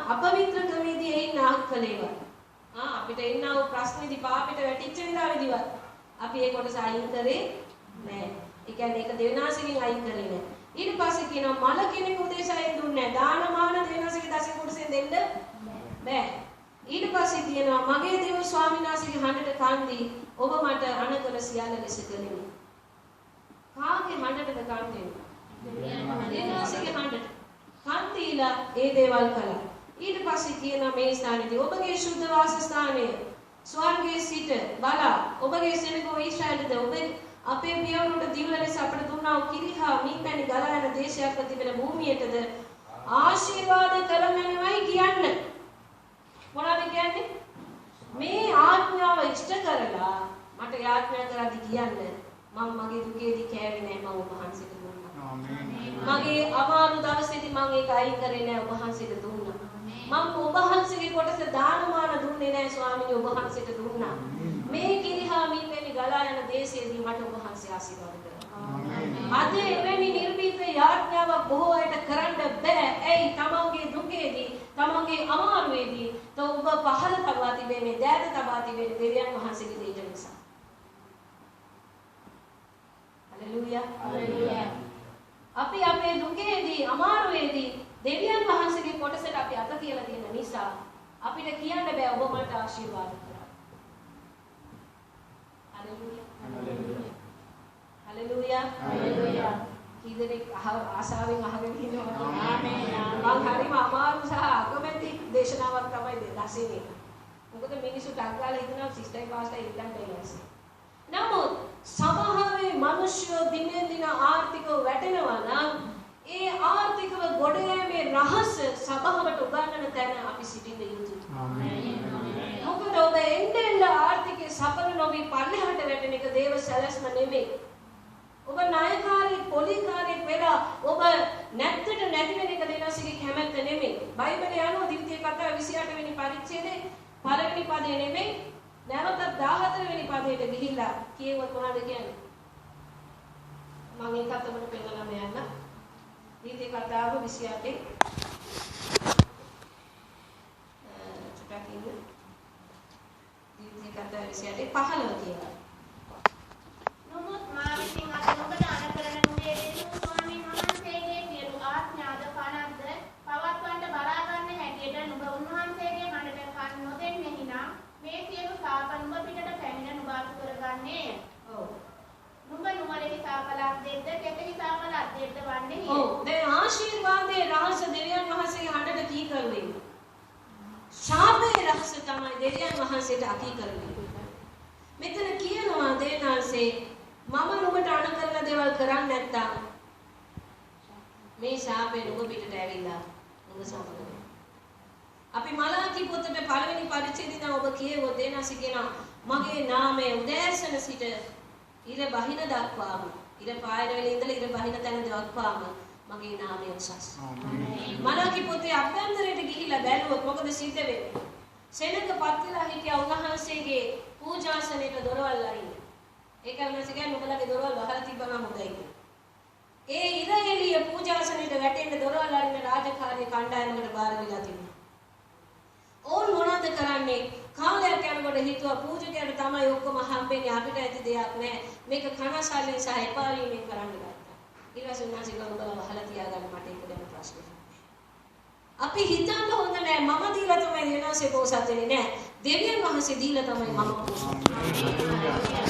අපවිත්‍ර ක්‍රමයේදී එයින් නාක්කලේවා. අපිට එන්නා වූ ප්‍රශ්නේදී පාපෙට වැටිච්ච විදිහට අපි ඒ කොටස අයින් කරේ නැහැ. ඒ කියන්නේ ඒක දෙවිනාසගෙන් අයින් කරේ නැහැ. ඊට පස්සේ කියනවා මල කෙනෙකු උදෙසා දුන්නේ නැහැ. දානමාන දෙවිනාසගේ 10 කොටසෙන් දෙන්න බෑ. ඊට පස්සේ කියනවා මගේ දේව ස්වාමීන් වහන්සේගේ හඬට කන්දී ඔබ මට අනකල සියල්ල ලෙස කළෙමි. කාගේ හඬටද කන් දෙන්නේ? දෙවිනාසගේ හඬට. කන් දීලා ඒ දේවල් කළා. ඊට පස්සේ කියනවා මේ ස්ථානයේදී ඔබගේ ශුද්ධ වාසස්ථානය ස්වර්ගයේ සිට බලා ඔබගේ සෙනගෝ ඊශ්‍රායලද ඔබ අපේ පියවරුන්ට දිව්‍ය ලෙස අපට දුන්නා වූ කිරිහා මීපැණි ගලා යන දේශයක් තිබෙන භූමියටද ආශිර්වාද කරමැනවයි කියන්නේ. මොනවද කියන්නේ? මේ ආඥාව ඉෂ්ට කරලා මට යාඥා කරද්දී කියන්නේ මම මගේ දුකේදී කෑවේ නැහැ මම ඔබ වහන්සේට දුන්නා. මගේ අමාරු දවසේදී මම ඒක අයින් කරේ නැහැ ඔබ වහන්සේට දුන්නා. මම ඔබ වහන්සේගේ කොටස දානමාන දුන්නේ නැහැ ස්වාමීනි ඔබ වහන්සේට දුන්නා. මේ කිරිහා මීපැණි ගලා යන දේශයේදී මට ඔබ වහන්සේ ආශිර්වාද කරනවා. අද එවැනි නිර්භීත යාඥාවක් බොහෝ අයට කරන්න බෑ. ඇයි? තමන්ගේ දුකේදී, තමන්ගේ අමාරුවේදී ඔබ පහළ තබා තිබෙන්නේ, දෑත තබා තිබෙන්නේ දෙවියන් වහන්සේගේ දීට නිසා. හලෙලූයා. හලෙලූයා. අපි අපේ දුකේදී, අමාරුවේදී දෙවියන් වහන්සේගේ කොටසට අපි අත තියලා තියෙන නිසා අපිට කියන්න බෑ ඔබ මට ආශිර්වාද කරා. හලෙලූයා. හලෙලූයා. හලෙලූයා. කීදෙනෙක් ආශාවෙන් අහගෙන ඉන්නවා. ආමේන්. මම හරිම අමාරු සහ අකමැති දේශනාවක් තමයි දැසිනේ. මොකද මිනිස්සු ටග්ගාලා හිතනවා සිස්ටර් පාස්ටර් ඉල්ලන්න ඉන්නේ. නමුත් සමහරේ මිනිස්සු දිනෙන් දින ආර්ථිකව වැටෙනවා නම් ඒ ආර්ථිකව ගොඩ යෑමේ රහස සභාවට උගන්වන තැන අපි සිටින්න යුතුයි. ආමේන්. මොකද ඔබ එන්නේ ආර්ථිකයේ සඵල නොවි පල්ලෙහාට වැටෙන එක දේව සැලැස්ම නෙමෙයි. ඔබ ණයකාරී පොලිකාරී වෙලා ඔබ නැත්තට නැති වෙන එක දෙනසිගේ කැමැත්ත නෙමෙයි. බයිබලයේ අනුව ද්විතීය කතාව 28 වෙනි පරිච්ඡේදයේ පළවෙනි පදේ නෙමෙයි නැවත 14 වෙනි පදයට ගිහිල්ලා කියවුවත් මොනවද කියන්නේ? මම ඒකත් ඔබට පෙන්නලා යන්න. ද්විතීය කතාව 28 චුට්ටක් ඉන්න. ද්විතීය කතාව 28 15 කියලා. නමුත් මා විසින් අද ඔබට අනකරන නුඹේ දේව ස්වාමීන් වහන්සේගේ සියලු ආඥාද පනද්ද පවත්වන්න බලා ගන්න හැටියට නුඹ උන්වහන්සේගේ හඬට කන් නොදෙන්නේ හිනා මේ සියලු සාප නුඹ පිටට පැමිණ නුඹ අසු කරගන්නේය. ඔව්. නුඹ නුවරෙහි සාපලක් දෙද්ද කෙතෙහි සාපලක් දෙද්ද වන්නේය. ඔව්. දෙවියන් වහන්සේට අකී කරන්නේ. මෙතන කියනවා දේනාසේ මම නුඹට අණ කරන දේවල් කරන්නේ නැත්තම් මේ ශාපේ නුඹ පිටට ඇවිල්ලා නුඹ සම්පූර්ණ. අපි මලාකි පොතේ පළවෙනි පරිච්ඡේදය නම් ඔබ කියවුවොත් දේනාසේ කියනවා මගේ නාමය උදෑසන සිට ඉර බහින දක්වාම ඉර පායන වෙලේ ඉඳලා ඉර බහින තැන දක්වාම මගේ නාමය උසස්. මලාකි පොතේ අභ්‍යන්තරයට ගිහිල්ලා බැලුවොත් මොකද සිද්ධ වෙන්නේ? සෙනඟ පත්තිලා හිටියා උන්වහන්සේගේ පූජාසනයේ දොරවල් අරින්න. ඒක උන්වහන්සේ කියන්නේ ඔබලගේ දොරවල් වහලා තිබ්බම හොඳයි කියලා. ඒ ඉර එළිය පූජාසනයේ වැටෙන්න දොරවල් අරින්න රාජකාරී කණ්ඩායමකට බාර දීලා තිබුණා. ඕන් මොනවද කරන්නේ? කාලයක් යනකොට හිතුවා පූජකයන්ට තමයි ඔක්කොම හම්බෙන්නේ අපිට ඇති දෙයක් නෑ. මේක කනසාලෙන් සහ එපාලීමෙන් කරන්න ගත්තා. ඊට පස්සේ උන්වහන්සේ ගොඩබල වහලා තියාගන්න මට ඒක දෙන්න ප්‍රශ්නේ. අපි හිතන්න හොඳ නෑ මම දීලා තමයි දෙවියන්සේ පොසත් වෙන්නේ නෑ. දෙවියන් වහන්සේ දීලා තමයි මම පොසත්.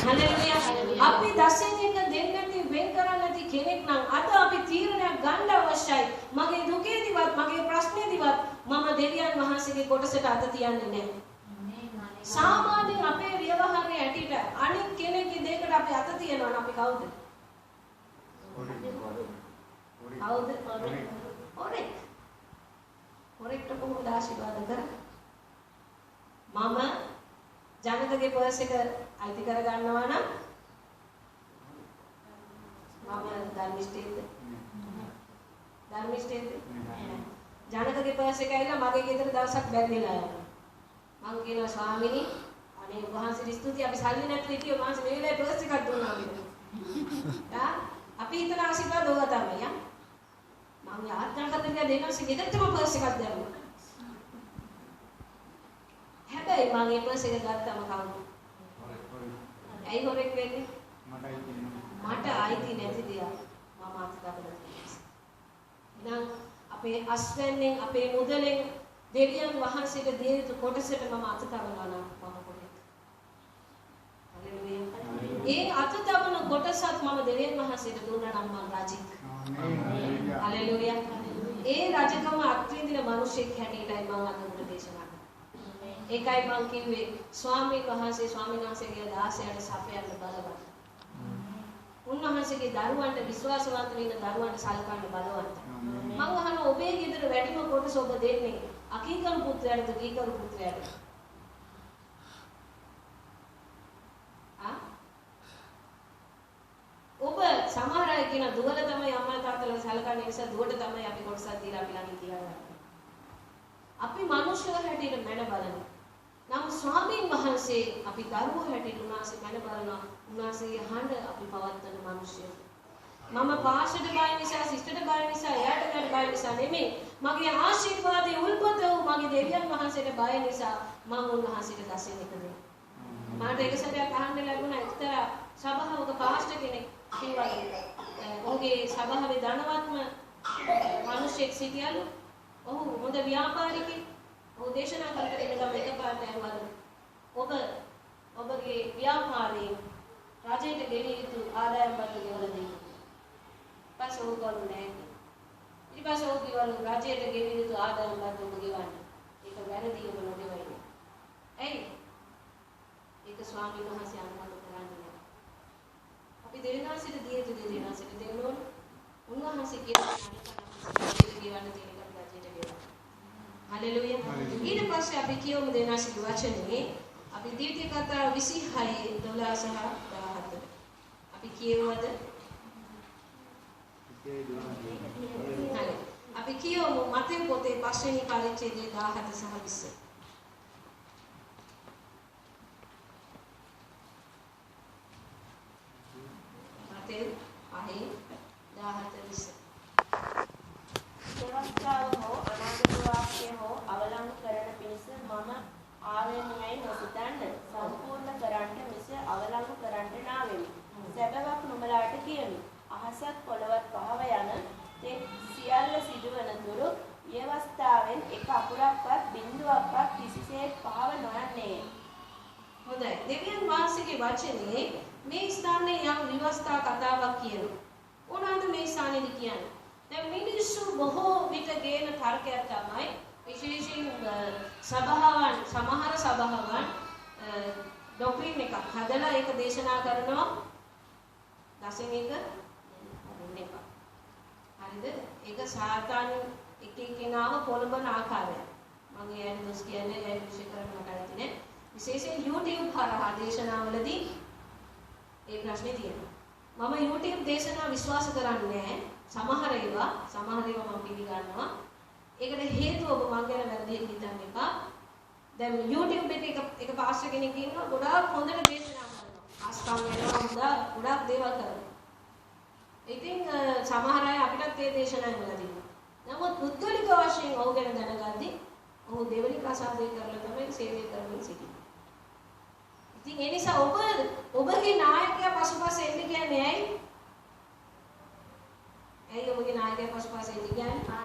හලෙලුයා. අපි දසෙන් එක දෙන්නේ නැති වෙන් කරන්නේ නැති කෙනෙක් නම් අද අපි තීරණයක් ගන්න අවශ්‍යයි. මගේ දුකේදීවත් මගේ ප්‍රශ්නේදීවත් මම දෙවියන් වහන්සේගේ කොටසට අත තියන්නේ නෑ. සාමාන්‍යයෙන් අපේ ව්‍යවහාරයේ ඇටිට අනිත් කෙනෙක්ගේ දෙයකට අපි අත තියනවා නම් අපි කවුද? කවුද? ඔරෙක්. ඔරෙක්ට කොහොමද ආශිර්වාද කරන්නේ? මම ජනකගේ පර්ස් එක අයිති කර ගන්නවා නම් මම ධර්මිෂ්ඨෙක්ද? ධර්මිෂ්ඨෙක්ද? ජනකගේ පර්ස් එක ඇවිල්ලා මගේ ගෙදර දවසක් බැඳිලා යනවා. මං කියනවා ස්වාමීනි අනේ ඔබ වහන්සේට ස්තුතියි අපි සල්ලි නැතුව හිටියෝ මාස මේ වෙලාවේ පර්ස් එකක් දුන්නා කියලා. අපි හිතන ආශිර්වාද ඕවා තමයි යා. මම යාත්‍රා කරලා දෙනවාසේ ගෙදරටම පර්ස් එකක් දැම්මා. හැබැයි මම ඒ පර්ස් එක ගත්තම කවුද? ඇයි හොරෙක් වෙන්නේ? මට අයිති නැති දෙයක් මම අත්දැකලා තියෙනවා. එහෙනම් අපේ අස්වැන්නෙන් අපේ මුදලෙන් දෙවියන් වහන්සේට දිය යුතු කොටසට මම අත තබනවා නම් මම කොහෙද? හලෙලුයා. ඒ අත තබන කොටසත් මම දෙවියන් වහන්සේට දුන්නා නම් මම රජෙක්. හලෙලුයා. ඒ රජකම අත්විඳින මිනිසෙක් හැටියටයි මම අද උඩ දේශනා කරන්නේ. ඒකයි මම කිව්වේ ස්වාමීන් වහන්සේගේ දාසයාට සපයන්න බලවත්. උන්වහන්සේගේ දරුවන්ට විශ්වාසවන්ත වෙන දරුවන්ට සලකන්න බලවත්. මම අහන ඔබේ ගෙදර වැඩිම කොටස ඔබ දෙන්නේ අකීකරු පුත්‍රයාටද කීකරු පුත්‍රයාටද? ඔබ සමහර අය කියන දුවල තමයි අම්මලා තාත්තලා සලකන්නේ නිසා දුවට තමයි අපි කොටසක් දීලා අපි ළඟ තියාගන්නේ. අපි මිනිස්සු හැටියට මැන බලනවා. නම් ස්වාමීන් වහන්සේ අපි දරුවෝ හැටියට උන්වහන්සේ මැන බලනවා. උන්වහන්සේගේ හඬ අපි පවත්වන මිනිස්සු. මම පාෂයට බය නිසා සිස්ටර්ට බය නිසා එයාට බය නිසා නෙමෙයි මගේ ආශිර්වාදයේ උල්පත වූ මගේ දෙවියන් වහන්සේට බය නිසා මම උන්වහන්සේට දසෙන් එක දෙනවා. මට එක සැරයක් අහන්න ලැබුණා එක්තරා සභාවක පාස්ටර් කෙනෙක් කිව්වා ඔහුගේ සභාවේ ධනවත්ම මිනිහෙක් සිටියලු. ඔහු හොඳ ව්‍යාපාරිකයෙක්. ඔහු දේශනා කර කර ඉන්න ගම එකපාරට ඇහුවලු ඔබගේ ව්‍යාපාරයෙන් රජයට ගෙවිය යුතු ආදායම් පත්‍ර ගෙවලා දෙන්න. පස්සේ ඔහු කරු නැහැ. ඊට පස්සේ ඔහු කිව්වලු රජයට ගෙවිය යුතු ආදායම් පත්‍ර ඔබ ගෙවන්න. ඒක වැරදි ඔබ නොගෙවන්නේ. ඇයි? ඒක ස්වාමීන් වහන්සේ අනුමත කරන්නේ නැහැ. අපි දෙවියන්සට දිය යුතු දෙවියන්සට දෙන්න ඕන. උන්වහන්සේ කියන අනිත් ගෙවන්න තියෙන එක රජයට ගෙවන්න. හලෙලුයා. ඊට පස්සේ අපි කියමු දෙනාසික වචනේ අපි ද්විතීය කතාව 26 12 සහ 17. අපි කියවුවද? හරි. අපි කියමු මතේ පොතේ පස්වෙනි පරිච්ඡේදයේ 17 සහ 20. මතේ 5:17 දෙවස්තාව හෝ අනාගත වාක්‍ය හෝ අවලංගු කරන පිණිස මම ආවෙන්නයි නොසිතන්න සම්පූර්ණ කරන්න මිස අවලංගු කරන්න නාවෙමි. සැබවක් නුඹලාට කියමි. අහසත් පොළවත් පහව යන තෙක් සියල්ල සිදුවන තුරු ව්‍යවස්ථාවෙන් එක අකුරක්වත් බිඳුවක්වත් කිසිසේත් පහව නොයන්නේ. හොඳයි. දෙවියන් වහන්සේගේ වචනේ මේ ස්ථානයේ යම් විවස්ථා කතාවක් කියනවා. මොනවාද මේ ස්ථානයේදී කියන්නේ? දැන් මිනිස්සු බොහෝ විට ගේන තර්කයක් තමයි විශේෂයෙන් සභාවන් සමහර සභාවන් ඩොක්ට්‍රින් එකක් හදලා ඒක දේශනා කරනවා දසෙන් එක හරින්න එපා. හරිද? ඒක සාතාන් එක එක්කෙනාව පොළඹන ආකාරය. මම ඒ දොස් කියන්නේ ඒ විශේෂ කරන කඩති නේ. විශේෂයෙන් YouTube හරහා දේශනාවලදී ඒ ප්‍රශ්නේ තියෙනවා. මම YouTube දේශනා විශ්වාස කරන්නේ නැහැ. සමහර ඒවා මම පිළිගන්නවා. ඒකට හේතුව ඔබ මං ගැන වැරදියට හිතන්න එපා. දැන් YouTube එකේ එක පාස්ටර් කෙනෙක් ඉන්නවා ගොඩාක් හොඳට දේශනා කරනවා. ආස්කාම් වෙනවා ගොඩාක් දේවල් කරනවා. ඉතින් සමහර අය අපිටත් ඒ දේශනා කරලා තියෙනවා. නමුත් පුද්ගලික වශයෙන් ඔහු ගැන දැනගද්දී ඔහු දෙවනි ප්‍රසාදේ කරලා තමයි සේවය කරමින් සිටින්නේ. ඉතින් ඒ නිසා ඔබගේ නායකයා පසුපස එන්න කියන්නේ ඇයි? ඇයි ඔබගේ නායකයා පසුපස එන්න කියන්නේ?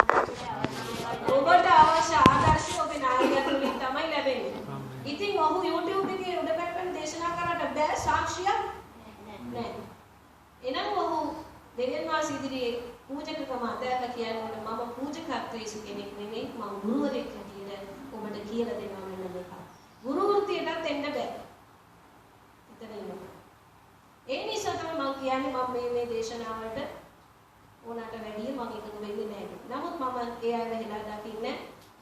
ඔබට අවශ්‍ය ආදර්ශය ඔබේ නායකයා තුලින් තමයි ලැබෙන්නේ. ඉතින් ඔහු YouTube එකේ උඩ පැත්තෙන් දේශනා කරාට බෑ සාක්ෂියක් නැහැ. එනම් ඔහු දෙවියන් වහන්සේ ඉදිරියේ පූජකකම අදලා කියන්නේ මම පූජකත්වයේ සිට කෙනෙක් නෙමෙයි මම ගුරුවරයෙක් හැටියට ඔබට කියලා දෙනවා මෙන්න මේක. ගුරු වෘත්තියටත් එන්න බෑ. ඒ නිසා තමයි මම කියන්නේ මම මේ දේශනාවට ඕනට වැඩිය මම එකතු වෙන්නේ නැහැ. නමුත් මම ඒ අය වෙලා දකින්නේ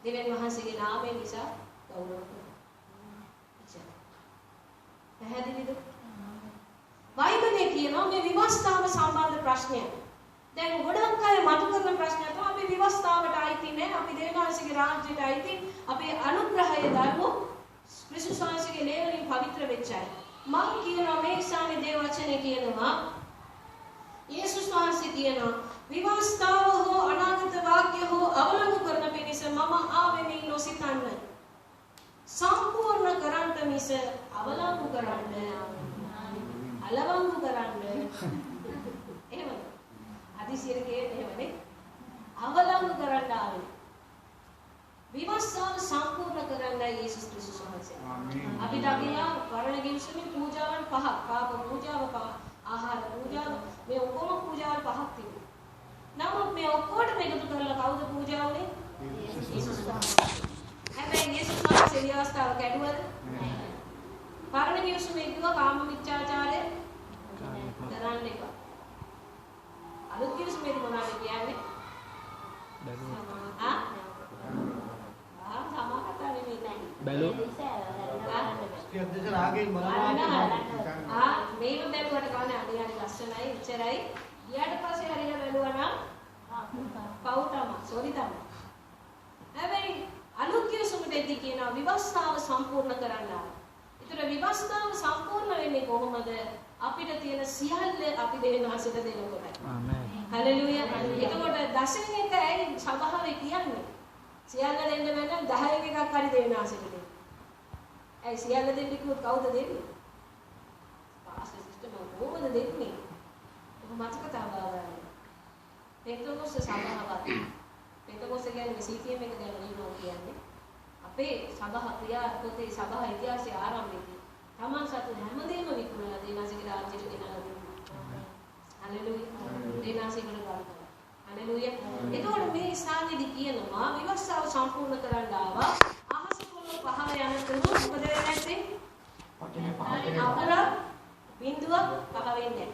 දෙවියන් වහන්සේගේ නාමය නිසා ගෞරව කරනවා. පැහැදිලිද? බයිබලයේ කියනවා මේ විවස්ථාව සම්බන්ධ ප්‍රශ්නයක්. දැන් ගොඩක් අය මතු කරන ප්‍රශ්නය තමයි අපි විවස්ථාවට අයිති නැහැ. අපි දෙවියන් වහන්සේගේ රාජ්‍යයට අයිති. අපේ අනුග්‍රහය දරුවෝ ක්‍රිස්තුස් වහන්සේගේ ලේවලින් පවිත්‍ර වෙච්ච අය. මම කියනවා මේ ස්ථානයේ දේව වචනේ කියනවා යේසුස් වහන්සේ කියනවා විවස්ථාව හෝ අනාගත වාක්‍ය හෝ අවලංගු කරන පිණිස මම ආවෙමි නොසිතන්න සම්පූර්ණ කරන්ට මිස අවලංගු කරන්න අලවංගු කරන්න එහෙමද අදිසියට කියන්නේ එහෙමනේ අවලංගු කරන්න ආවේ විවස්ථාව සම්පූර්ණ කරන්න යේසුස් ක්‍රිස්තුස් වහන්සේ. අපිට අභිලා වරණ ගිවිසුමේ පූජාවන් පහක්, පාප පූජාව, ආහාර පූජාව, මේ ඔක්කොම පූජාවල් පහක් තිබුණා. නමුත් මේ ඔක්කොටම එකතු කරලා කවුද පූජා වුනේ? යේසුස් වහන්සේ. හැබැයි යේසුස් වහන්සේ විවස්ථාව කැඩුවද? නැහැ. වරණ ගිවිසුමේ කිව්වා කාම මිත්‍යාචාරය කරන්න එපා. අලුත් ගිවිසුමේදී මොනවද කියන්නේ? බැලු මේක බැලුවට කවන්නේ අඩේ හරි ලස්සනයි ඉච්චරයි ඊට පස්සේ හරියට බැලුවා නම් පව් තමයි සෝරි තමයි හැබැයි අලුත් කිව්සුමෙදී කියනවා විවස්ථාව සම්පූර්ණ කරන්න. ඒතර විවස්ථාව සම්පූර්ණ වෙන්නේ කොහොමද? අපිට තියෙන සියල්ල අපි දෙවියන් වහන්සේට දෙනකොට. ආමේන්. හලෙලූයා. එතකොට දසෙන් එක ඇයි සභාවේ කියන්නේ? සියල්ල දෙන්න බැන්නම් 10න් එකක් හරි දෙවියන් වහන්සේට දෙන්න. ඇයි සියල්ල දෙන්න කිව්වොත් කවුද දෙන්නේ? පාස්ටර් සිස්ටර් කොහොමද දෙන්නේ? ඔබ මතක තබාගන්න. පෙන්තකොස්ත සභාවක්. පෙන්තකොස්ත කියන්නේ CTM එක ගැන නෝ කියන්නේ. අපේ සභා ක්‍රියාත්මකයේ සභා ඉතිහාසයේ ආරම්භයේදී තමන් සතු හැමදේම විකුණලා දේවාසික රාජ්‍යයට ගෙනලා දුන්නා. හලෙලූයා. දේවාසිකට ගන්නවා. හලෙලූයා. එතකොට මේ ස්ථානයේදී කියනවා විවස්ථාව සම්පූර්ණ කරන්න ආවා. අහස පොළොව පහළ යනතුරු මොකද වෙන්නේ නැත්තේ? අකුර බිඳුවක් පහ වෙන්නේ.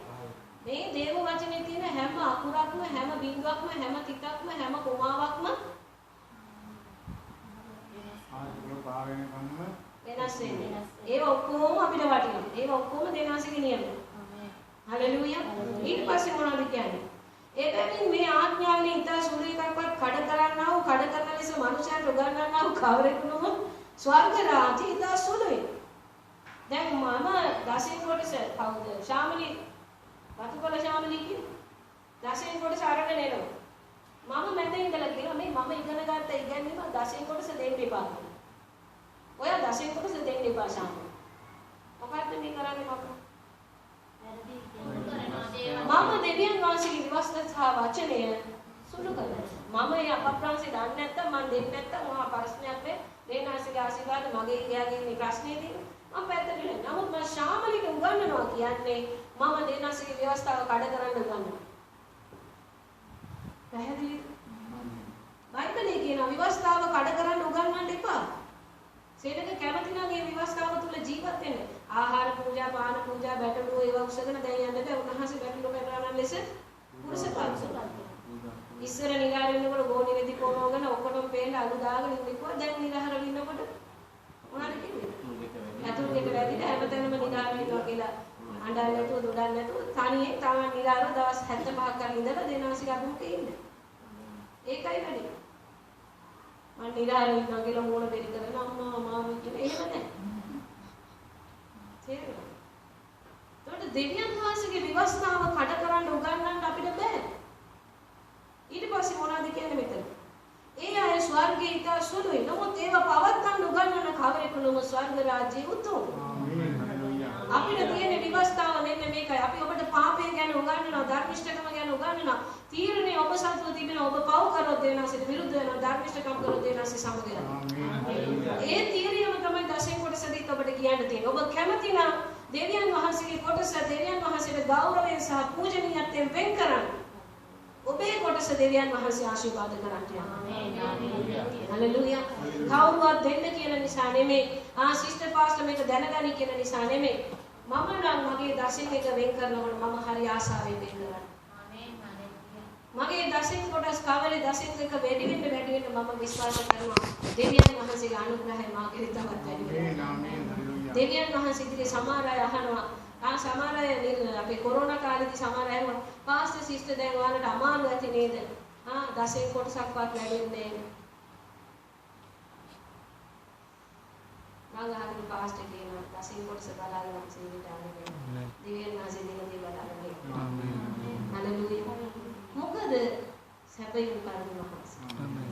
මේ දේව වචනේ තියෙන හැම අකුරක්ම හැම බිඳුවක්ම හැම තිතක්ම හැම කොමාවක්ම වෙනස් වෙන්නේ. ඒක ඔක්කොම අපිට වටිනවා. ඒක ඔක්කොම දෙනාසික නියම. හලෙලූයා. ඊට පස්සේ මොනවද කියන්නේ? එබැවින් මේ ආඥාවලින් ඉතා සුළු එකක්වත් කඩ කරන්නා වූ කඩ කරන ලෙස මනුෂ්‍යයන්ට උගන්වන්නා වූ කවරෙකුම ස්වර්ග රාජ්‍ය ඉතා සුළුයි. දැන් මම දසෙන් කොටස කවුද? ශාමලි වතුකොළ ශාමලි කියන්නේ දසෙන් කොටස අරගෙන එනවා. මම මැද ඉඳලා කියනවා මේ මම ඉගෙන ගත්ත ඉගැන්වීම දසෙන් කොටස දෙන්න එපා. ඔයා දසෙන් කොටස දෙන්න එපා ශාමලි. මොකද්ද මේ කරන්නේ මම? මම දෙවියන් වහන්සේගේ විවස්ථා වචනය සුළු කරනවා. මම ඒ අප්‍රාංශය දන්නේ නැත්තම් මම දෙන්නේ නැත්තම් මහා ප්‍රශ්නයක් වේ. දේනාසික ආශිර්වාද මගේ එයාගේ මේ ප්‍රශ්නේදී මම පැත්තට වෙනවා. නමුත් මම ශාමලිට උගන්වනවා කියන්නේ මම දේනාසික විවස්ථාව කඩ කරන්න උගන්වනවා. පැහැදිලිද? බයිබලයේ කියන විවස්ථාව කඩ කරන්න උගන්වන්න එපා. සේනක කැමති නම් මේ විවස්ථාව තුල ජීවත් වෙන්න. ආහාර පූජා, පාන පූජා, බැටළුව ඒවා උසගෙන දැන් යන්න බෑ. උන්වහන්සේ බැටළුව කරනවා ලෙස පුරුෂකම්. ඉස්සර නිරාර වෙනකොට ගෝණි වෙදි පොනෝගෙන ඔක්කොටම පේන්න අලු දාගෙන ඉන්නවා. දැන් නිරහර වෙනකොට මොනවද කිව්වේ? අතුරුකට වැඩිලා හැමතැනම නිරාර වෙනවා කියලා අඬන්නේ නැතුව දොඩන්නේ නැතුව තනියෙන් තමයි නිරාරව දවස් 75ක් කරන් ඉඳලා දෙනවාසික අභිමුඛේ ඉන්න. ඒකයි වැඩි. මම නිරාර වෙනවා කියලා මෝන බෙරි කරන අම්මා මාමි කියන එහෙම නැහැ. තේරෙනවද? ඒකට දෙවියන් වහන්සේගේ විවස්ථාව කඩ කරන්න උගන්වන්න අපිට බෑ. ඊට පස්සේ මොනවද කියන්නේ මෙතන? ඒ අය ස්වර්ගයේ ඉතා සුළුයි. නමුත් ඒව පවත්වන්න උගන්වන කවරෙකුනම ස්වර්ග රාජ්‍යය උතුම්. අපිට තියෙන විවස්ථාව මෙන්න මේකයි. අපි ඔබට පාපය ගැන උගන්වනවා, ධර්මිෂ්ඨකම ගැන උගන්වනවා. තීරණය ඔබ සතුව තිබෙන ඔබ පව් කරොත් දෙනාසිට විරුද්ධ වෙනවා, ධර්මිෂ්ඨකම් කරොත් දෙනාසි සමග යනවා. ඒ තීරණයම තමයි දසෙන් කොටසදී ඔබට කියන්න තියෙන්නේ. ඔබ කැමති නම් දෙවියන් වහන්සේගේ කොටස දෙවියන් වහන්සේට ගෞරවයෙන් සහ පූජනීයත්වයෙන් වෙන් කරන්න. ඔබේ කොටස දෙවියන් වහන්සේ ආශිර්වාද කරන්න යනවා. හලෙලූයා. කවුරුවත් දෙන්න කියන නිසා නෙමෙයි. සිස්ටර් පාස්ටර් මේක දැනගනි කියන නිසා නෙමෙයි. මම නම් මගේ දසින් එක වෙන් කරනකොට මම හරි ආසාවෙන් වෙන් කරනවා. මගේ දසින් කොටස් කවලේ දසින් එක වැඩි වෙන්න මම විශ්වාස කරනවා. දෙවියන් වහන්සේගේ අනුග්‍රහය මා කෙරෙහි තවත් වැඩි වෙනවා. දෙවියන් වහන්සේ ඉදිරියේ සමහර අය අහනවා සමහර අය අපේ කොරෝනා කාලේදී සමහර අය පාස්ටර් සිස්ටර් දැන් ඔයාලට අමාරු ඇති නේද? දසෙන් කොටසක්වත් ලැබෙන්නේ නැහැ. මම අහගෙන පාස්ටර් කියනවා දසෙන් කොටස බලාගෙන සීවිත ආන්නේ. දෙවියන් වහන්සේ දෙන දේ බලාගෙන. ආමේන්. හලෙලූයා. මොකද සැපයෙන් පරිදි වහන්සේ.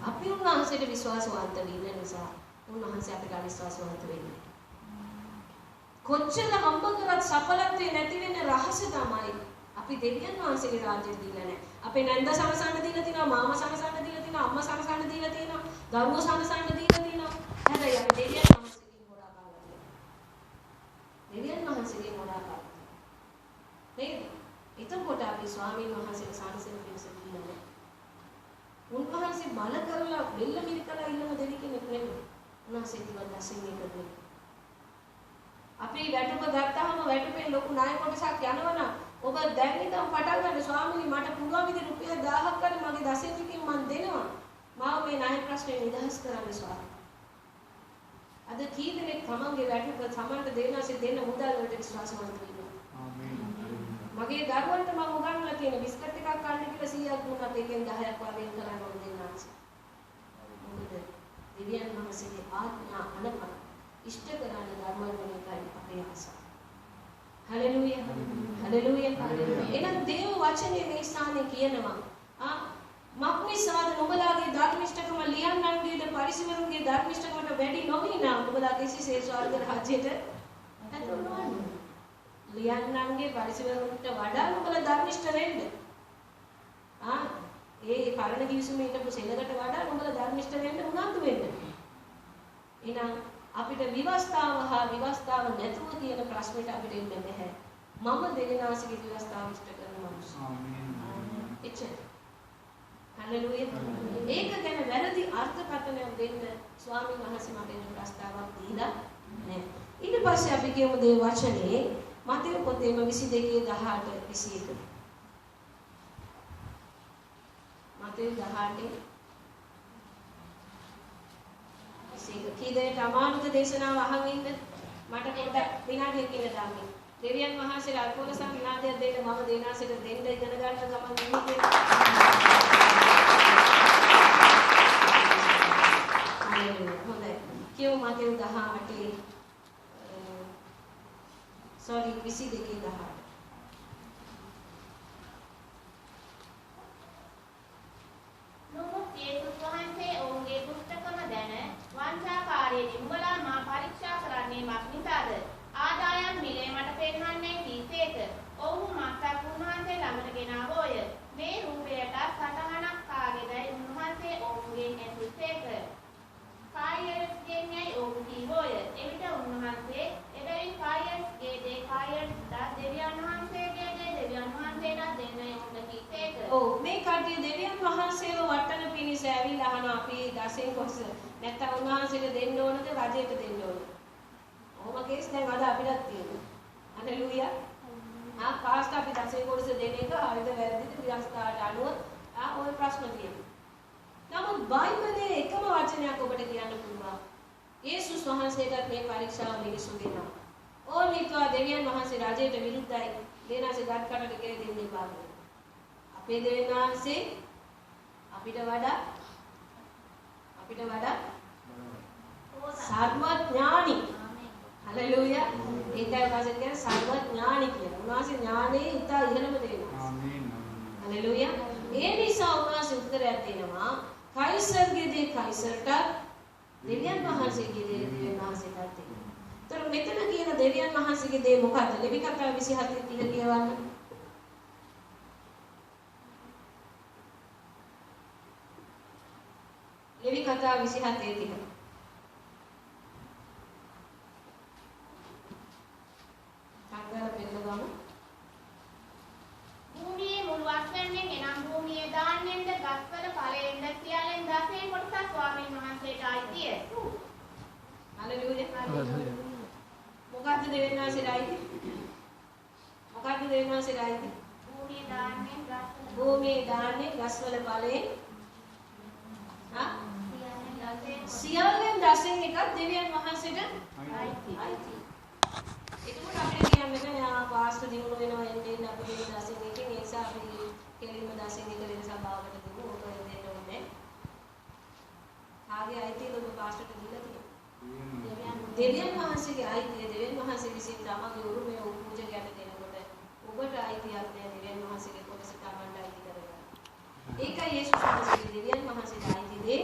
අපි උන්වහන්සේට විශ්වාසවන්ත වෙන්න නිසා උන්වහන්සේ අපිට අවිශ්වාසවන්ත වෙන්නේ. කොච්චර හම්බ කරත් සඵලත්වයේ නැති වෙන රහස තමයි අපි දෙවියන් වහන්සේගේ රාජ්‍යය දීලා නැහැ. අපේ නැන්ද සමසන්න දීලා තිනවා, මාමා සමසන්න දීලා තිනවා, අම්මා සමසන්න දීලා තිනවා, දරුවෝ සමසන්න දීලා තිනවා. හැබැයි අපි දෙවියන් වහන්සේගෙන් හොරා ගන්නවා. දෙවියන් වහන්සේගෙන් හොරා ගන්නවා. නේද? එතකොට අපි ස්වාමීන් වහන්සේට සානසෙන් පිළිස දීලා නැහැ. උන්වහන්සේ බල කරලා බෙල්ල මිරිකලා ඉන්න දෙවි කෙනෙක් නෙමෙයි. උන්වහන්සේ කිව්වා දසින් එක දෙන්න. අපි වැටුප ගත්තාම වැටුපේ ලොකු ණය කොටසක් යනවනම් ඔබ දැන් ඉඳන් පටන් ගන්න ස්වාමීනි මට පුළුවන් විදිහට රුපියල් 1000ක් කරේ මගේ දසෙන්කින් මම දෙනවා. මාව මේ ණය ප්‍රශ්නේ නිදහස් කරන්න ස්වාමී. අද කී දෙනෙක් තමන්ගේ වැටුප තමන්ට දෙනාසේ දෙන්න මුදල් වලට විශ්වාසවන්ත වෙනවා. ආමේන්. මගේ දරුවන්ට මම උගන්වලා තියෙන බිස්කට් එකක් කන්න කියලා 100ක් දුන්නත් ඒකෙන් 10ක් වගේ කරන්න ඕන දෙන්නාසේ. මොකද දෙවියන් වහන්සේගේ ආඥා අනුකම්ප ඉෂ්ට කරන ධර්මවල එකයි අපේ ආසාව. හලෙලූයා. හලෙලූයා. එහෙනම් දේව වචනේ මේ ස්ථානයේ කියනවා මක්නිසාද නුඹලාගේ ධර්මිෂ්ඨකම ලියන්නන්ගේද පරිසවරුන්ගේ ධර්මිෂ්ඨකමට වැඩි නොවී නම් නුඹලා කිසිසේ ස්වර්ග රාජ්‍යයට ඇතුළු නොවන්න. ලියන්නන්ගේ පරිසවරුන්ට වඩා නුඹලා ධර්මිෂ්ඨ වෙන්න. ඒ පරණ කිවිසුමේ ඉන්නපු සෙනගට වඩා නුඹලා ධර්මිෂ්ඨ වෙන්න උනන්දු වෙන්න. එහෙනම් අපිට විවස්ථාව හා විවස්ථාව නැතුව කියන ප්‍රශ්නෙට අපිට එන්න බෑ. මම දෙවිනාසිකේ විවස්ථාව ඉෂ්ට කරන මිනිස්සු. ආමේන්. එච්චර. හලෙලූයා. ඒක ගැන වැරදි අර්ථකථනයක් දෙන්න ස්වාමීන් වහන්සේ මට එන ප්‍රස්තාවක් දීලා නැහැ. ඊට පස්සේ අපි කියමු දේ වචනේ මතේ පොතේම 22:18-21. මතේ 18 කීදෙනෙක් අමානුෂ දේශනාව අහන් ඉන්න මට පොඩ්ඩක් විනාඩියක් ඉන්න දාන්න. දෙවියන් වහන්සේට අල්පෝලසම් විනාඩියක් දෙන්න මම දේනාසෙට දෙන්න ඉගෙන ගන්න ගමන් ඉන්නේ. හොඳයි. කියමු මතේ 18 sorry 22:18. නමුත් යේසුස් වහන්සේ ඔවුන්ගේ දුෂ්ටකම දැන වංචාකාරයනි නුඹලා මා පරීක්ෂා කරන්නේ මක් නිසාද? ආදායම් මිලේ මට පෙන්වන්නේ කීසේක. ඔවුන් මත්තක් උන්වහන්සේ ළඟට ගෙනාවෝය. මේ රූපයට සටහනක් කාගේදයි උන්වහන්සේ ඔවුන්ගෙන් ඇසුසේක. කායර්ස්ගෙන්යයි ඔවුන් කීවෝය. එවිට උන්වහන්සේ එබැවින් කායර්ස්ගේ දේ කායර්ස්ට දෙවියන් වහන්සේගේ දේ දෙවියන් වහන්සේට දෙන්නයි ඔවුන්ට කීසේක. මේ කට්ටිය දෙවියන් වහන්සේව වටන පිණිස මිනිස්සු ඇවිල්ලා අහනවා අපි 16 කොටස නැත්තම් උන්වහන්සේට දෙන්න ඕනද රජයට දෙන්න ඕනද? ඔහොම කේස් දැන් අද අපිටත් තියෙනවා. හලෙලූයා. පාස්ට් අපි 16 කොටස දෙන එක හරිද වැරදිද විරස්තාවට අනුව ওই ප්‍රශ්න තියෙනවා. නමුත් බයිබලයේ එකම වචනයක් ඔබට කියන්න පුළුවන්. යේසුස් වහන්සේට මේ පරීක්ෂාව මිනිසු දෙනවා. ඕනිත්වා දෙවියන් වහන්සේ රජයට විරුද්ධයි. දේනාසේ ගත් කටට කෙරේ දෙන්නේ බාරයි. අපේ දෙවියන් වහන්සේ අපිට වඩා සර්වඥානි. හලෙලූයා. ඒකයි වාසය කියන්නේ සර්වඥානි කියලා. උන්වහන්සේ ඥානයේ ඉතා ඉහළම දෙවියන්. ආමේන්. හලෙලූයා. ඒ නිසා උන්වහන්සේ උත්තරයක් දෙනවා. කයිසර්ගේ දේ කයිසර්ට, දෙවියන් වහන්සේගේ දේ දෙවියන් වහන්සේට දෙන්න. ඒතර මෙතන කියන දෙවියන් වහන්සේගේ දේ මොකක්ද? ලෙවි කතාව 27:30 කියවන්න. ලෙවි කතාව 27:30. සංගාල පෙන්නගමු. භූමියේ මුළු අස්වැන්නෙන් එනම් භූමියේ දාන්නෙන්ද ගස්වල ඵලයෙන්ද සියල්ලෙන් 10 කොටසක් ස්වාමීන් වහන්සේට අයිතිය. හලෙලූයා. මොකක්ද දෙවියන් වහන්සේට අයිති? මොකක්ද දෙවියන් වහන්සේට අයිති? භූමියේ දාන්නේ ගස්වල ඵලයෙන් සියල්ලෙන් 10 එකක් දෙවියන් වහන්සේට අයිති. ඒකම අපිට කියන්නේ නෑ පාස්ටර් දිනුන වෙනවා එන්නේ අපිට 10 එකකින් ඒ නිසා අපි කෙලින්ම 10 එක දෙන සභාවකට දුන්නු. ඔක දෙන්න ඕනේ. ආගේ අයිතිය ඔබ පාස්ටර්ට දීලා තියෙනවා. දෙවියන් වහන්සේගේ අයිතිය දෙවියන් වහන්සේ විසින් තමගේ උරුමය පූජකයට දෙනකොට ඔබට අයිතියක් නෑ දෙවියන් වහන්සේගේ කොටස තමන්ට අයිති කරගන්න. ඒකයි යේසුස් වහන්සේ දෙවියන් වහන්සේට අයිති දේ.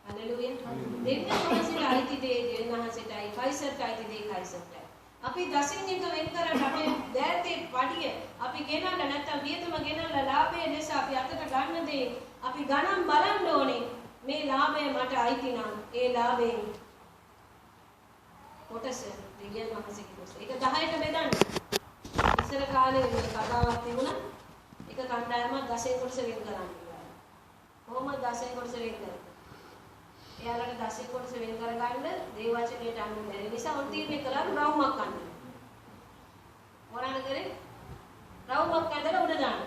හලෙලූයා. දෙවියන් වහන්සේට අයිති දේ දෙවියන් වහන්සේටයි, කයිසර්ට අයිති දේ කයිසර්ටයි. අපි 10 එක වෙන් කරලා අපේ දෑතේ පඩිය අපි ගෙනල්ලා නැත්තම් වියතම ගෙනල්ලා ලාභය නිසා අපි අතට ගන්න දේ අපි ගණන් බලන්න ඕනේ. මේ ලාභය මට අයිති නම් ඒ ලාභයෙන් කොටස දෙවියන් වහන්සේගේ කොටස. ඒක 10ට බෙදන්න. ඉස්සර කාලේ මේ කතාවක් තිබුණා. එක කණ්ඩායමක් 10 කොටස වෙන් කරන්න. කොහොමද 10 කොටස වෙන් කරන්නේ? එයාලට 10 කොටස වෙන් කරගන්න දේව වචනයට අනුව බැරි නිසා උන් තීරණය කළා රවුමක් ගන්න. මොනවාද කරේ? රවුමක් ඇදලා උඩ දාන්න.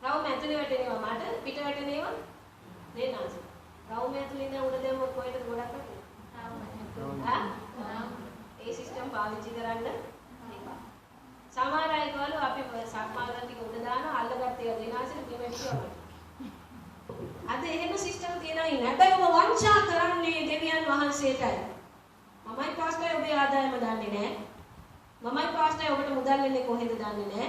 රවුම ඇතුලේ වැටෙනවා මට පිට වැටෙනවා දෙන්නාස. රවුම ඇතුලේ ඉඳන් උඩ දැම්මොත් කොහෙටද ගොඩක් වැටෙන්නේ? ඒ සිස්ටම් පාවිච්චි කරන්න එපා. සමහර අය කවලු අපි සම්මාන ටික උඩ දානවා අල්ලගත්ත ඒවා දෙනාසෙ බිම පිටවනවා. අද එහෙම සිස්ටම් තියනයි නැබැයි ඔබ වංචා කරන්නේ දෙවියන් වහන්සේටයි. මමයි පාස්ටර් ඔබේ ආදායම දන්නේ නැහැ. මමයි පාස්ටර් ඔබට මුදල් දෙන්නේ කොහෙද දන්නේ නැහැ.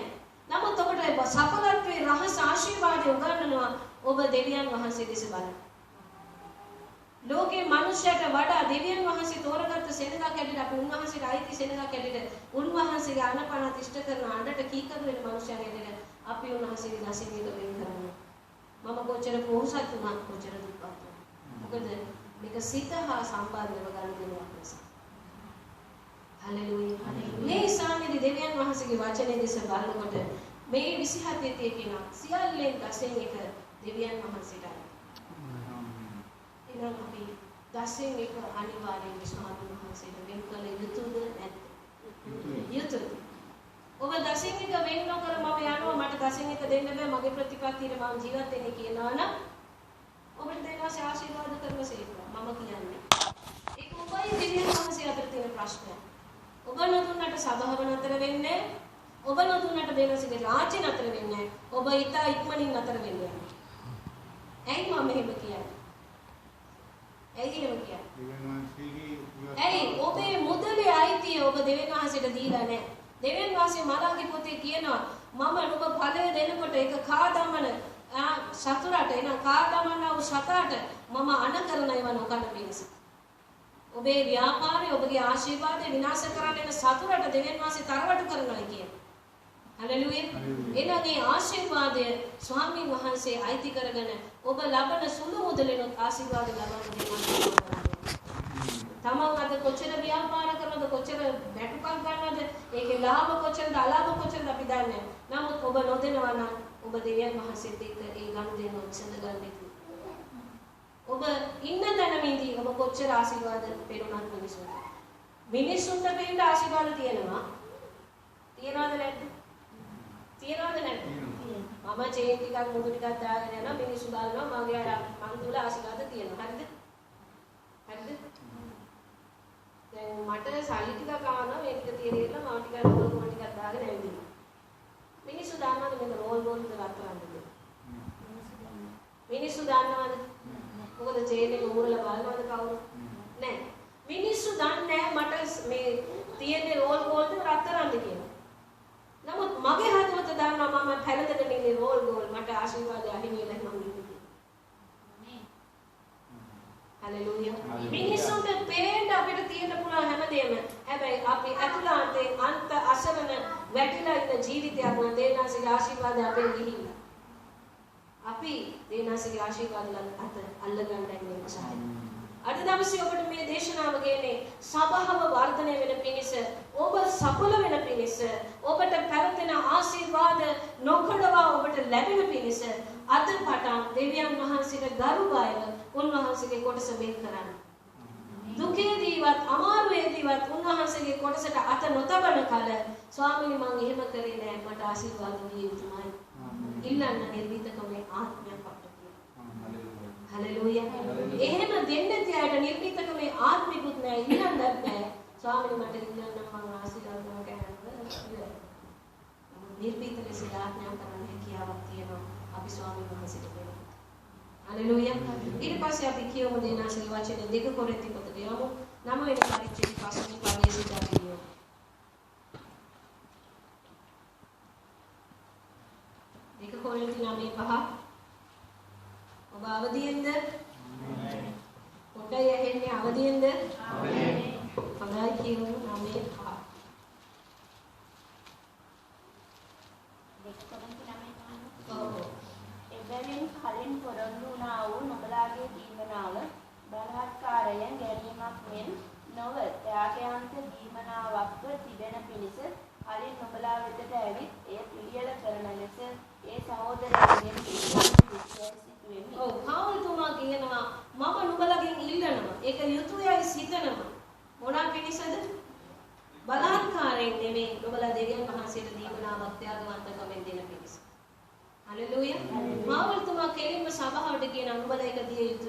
නමුත් ඔබට සඵලත්වයේ රහස ආශිර්වාදය උගන්වනවා ඔබ දෙවියන් වහන්සේ දෙස බලන්න. ලෝකේ මිනිසයාට වඩා දෙවියන් වහන්සේ තෝරගත්ත සෙනඟක් ඇටියට අපි උන්වහන්සේට අයිති සෙනඟක් ඇටියට උන්වහන්සේගේ අනපනත් ඉෂ්ට කරන අඬට කීකරු වෙන මිනිසයන් ඇටියට අපි උන්වහන්සේගේ දසින් එක වෙන් කරනවා. මම කොච්චර පොහොසත් වුණත් කොච්චර දුක්පත් වුණත් මොකද මේක සිත හා සම්බන්ධව ගන්න දෙයක් නිසා. හලෙලූයා. මේ සාමයේ දෙවියන් වහන්සේගේ වචනේ දෙස බලනකොට මේ 27 තියෙන සියල්ලෙන් 10 එක දෙවියන් වහන්සේටයි. එහෙනම් අපි 10 එක අනිවාර්යයෙන් ස්වාමීන් වහන්සේට වෙන් කළ යුතුද නැද්ද? යුතුයි. ඔබ 10 එක වෙන් නොකර මම යනවා මට 10 එක දෙන්න බෑ මගේ ප්‍රතිපත්තියට මම ජීවත් වෙන්නේ කියනවා නම් ඔබට දෙනවා ආශිර්වාද කරන සේවා මම කියන්නේ. ඒක ඔබයි දෙවියන් වහන්සේ අතර තියෙන ප්‍රශ්නය. ඔබ නොදුන්නට සබාව නතර වෙන්නේ ඔබ නොදුන්නට දෙවියන්ගේ රාජ්‍ය නතර වෙන්නේ ඔබ ඊට ඉක්මනින් නතර වෙන්නේ. ඇයි මම මෙහෙම කියන්නේ? ඇයි එහෙම කියන්නේ? ඇයි ඔබේ මුදලේ අයිතිය ඔබ දෙවියන් වහන්සේට දීලා නැහැ. දෙවියන් වහන්සේ මලාගේ පොතේ කියනවා මම ඔබ ඵලය දෙනකොට ඒක කාදමන සතුරට එන කාදමන වූ සතාට මම අණ කරන ඒවා නොකන්න පිණිස. ඔබේ ව්‍යාපාරය ඔබගේ ආශිර්වාදය විනාශ කරන්න එන සතුරට දෙවියන් වහන්සේ තරවටු කරනවා කියන්නේ. හලෙලූයා. එනගේ ආශිර්වාදය ස්වාමීන් වහන්සේ අයිති කරගෙන ඔබ ලබන සුළු මුදලෙන් ආශිර්වාද ලබන්න දෙනවා. තමන් අද කොච්චර ව්‍යාපාර කරනවද කොච්චර බැටුකම් ගන්නවද ඒකේ ලාභ කොච්චරද අලාභ කොච්චරද අපි දන්නේ නැහැ. නමුත් ඔබ නොදෙනවා නම් ඔබ දෙවියන් වහන්සේත් එක්ක ඒ ගනුදෙනුව විසඳගන්න කිව්වා. ඔබ ඉන්න තැනමදී ඔබ කොච්චර ආශිර්වාද පෙරුණත් මිනිසුන්ට. මිනිසුන්ට පෙන්න ආශිර්වාද තියෙනවා. තියනවද නැද්ද? තියනවද නැද්ද? මම චේන් ටිකක් මුදු ටිකක් දාගෙන යනවා මිනිස්සු බලනවා මගේ අර මන් තුල ආශිර්වාද තියෙනවා. හරිද? හරිද? දැන් මට සල්ලි ටිකක් ආවනවා මේක තියෙන මම ටිකක් රෝල් ගෝල් ටිකක් දාගෙන ඇවිදිනවා. මිනිස්සු දන්නවද මෙන්න රෝල් ගෝල් එක රත්තරන්ද? මිනිස්සු දන්නවද? මොකද චේන් එක උරලා බලනවද කවුරු? නැහැ. මිනිස්සු දන්නේ මට මේ තියෙන රෝල් ගෝල්ද රත්තරන්ද කියලා. නමුත් මගේ හදවත දන්නවා මම පැලඳගෙන ඉන්නේ රෝල් ගෝල් මට ආශිර්වාද අහිමි වෙලා මම ඉන්නේ. හලෙලූයා. මිනිස්සුන්ට පේන්න අපිට තියෙන පුළුවන් හැමදේම. හැබැයි අපි අතුලාන්තේ අන්ත අසරණ වැටිලා ඉන්න ජීවිතයක් නම් දේනාසිගේ ආශිර්වාද අපේ ගිහිල්ලා. අපි දේනාසිගේ ආශිර්වාද අත අල්ලගන්න ඉන්නේ උත්සාහය. අද දවසේ ඔබට මේ දේශනාව ගෙන්නේ සබහව වර්ධනය වෙන පිණිස ඔබ සඵල වෙන පිණිස ඔබට පැවතෙන ආශිර්වාද නොකඩවා ඔබට ලැබෙන පිණිස අද පටන් දෙවියන් වහන්සේට ගරුබයව උන්වහන්සේගේ කොටස වෙන් කරන්න. දුකේදීවත් අමාරුවේදීවත් උන්වහන්සේගේ කොටසට අත නොතබන කල ස්වාමීනි මම එහෙම කරේ නෑ මට ආශිර්වාද විය යුතුමයි. ඉල්ලන්න නිර්විතකමේ ආත්මයක් අපට තියෙනවා. හලෙලූයා. එහෙම දෙන්න තියාට නිර්විතකමේ ආත්මිකුත් නෑ ඉල්ලන්නත් බෑ. ස්වාමීනි මට ඉල්ලන්න මම ආශිර්වාද කරනවා. නිර්විත ලෙස යාඥා කරන්න හැකියාවක් තියෙනවා අපි ස්වාමීන් වහන්සේට දෙන්න. හලෙලූයා. ඊට පස්සේ අපි කියමු දේනාසිගේ වචනේ 2 කොරින්ති පොතට යමු. 9 වෙනි පරිච්ඡේදය පස්වෙනි පාඩයේ සිට අපි කියමු. 2 කොරින්ති 9:5 ඔබ අවදියෙන්ද? පොඩ්ඩයි ඇහෙන්නේ අවදියෙන්ද? හොඳයි කියමු 9:5. එබැවින් කලින් පොරොන්දු වුණා වූ නුඹලාගේ දීමනාව බලාත්කාරයෙන් ගැනීමක් මෙන් නොව ත්‍යාගයන්ත දීමනාවක්ව තිබෙන පිණිස කලින් නුඹලා වෙතට ඇවිත් එය පිළියෙල කරන ලෙස ඒ සහෝදරයන්ගෙන් සිතුවෙමි. ඔව් පෞල්තුමා කියනවා මම නුඹලගෙන් ඉල්ලනවා ඒක යුතුයයි සිතනවා මොනවා පිණිසද? බලාත්කාරයෙන් නෙමෙයි නුඹලා දෙවියන් වහන්සේට දීමනාවක් ත්‍යාගවන්තකමෙන් දෙන පිණිස. හලෙලූයා. පෞල්තුමා කෙලින්ම සභාවට කියන නුඹලා ඒක දිය යුතුයි.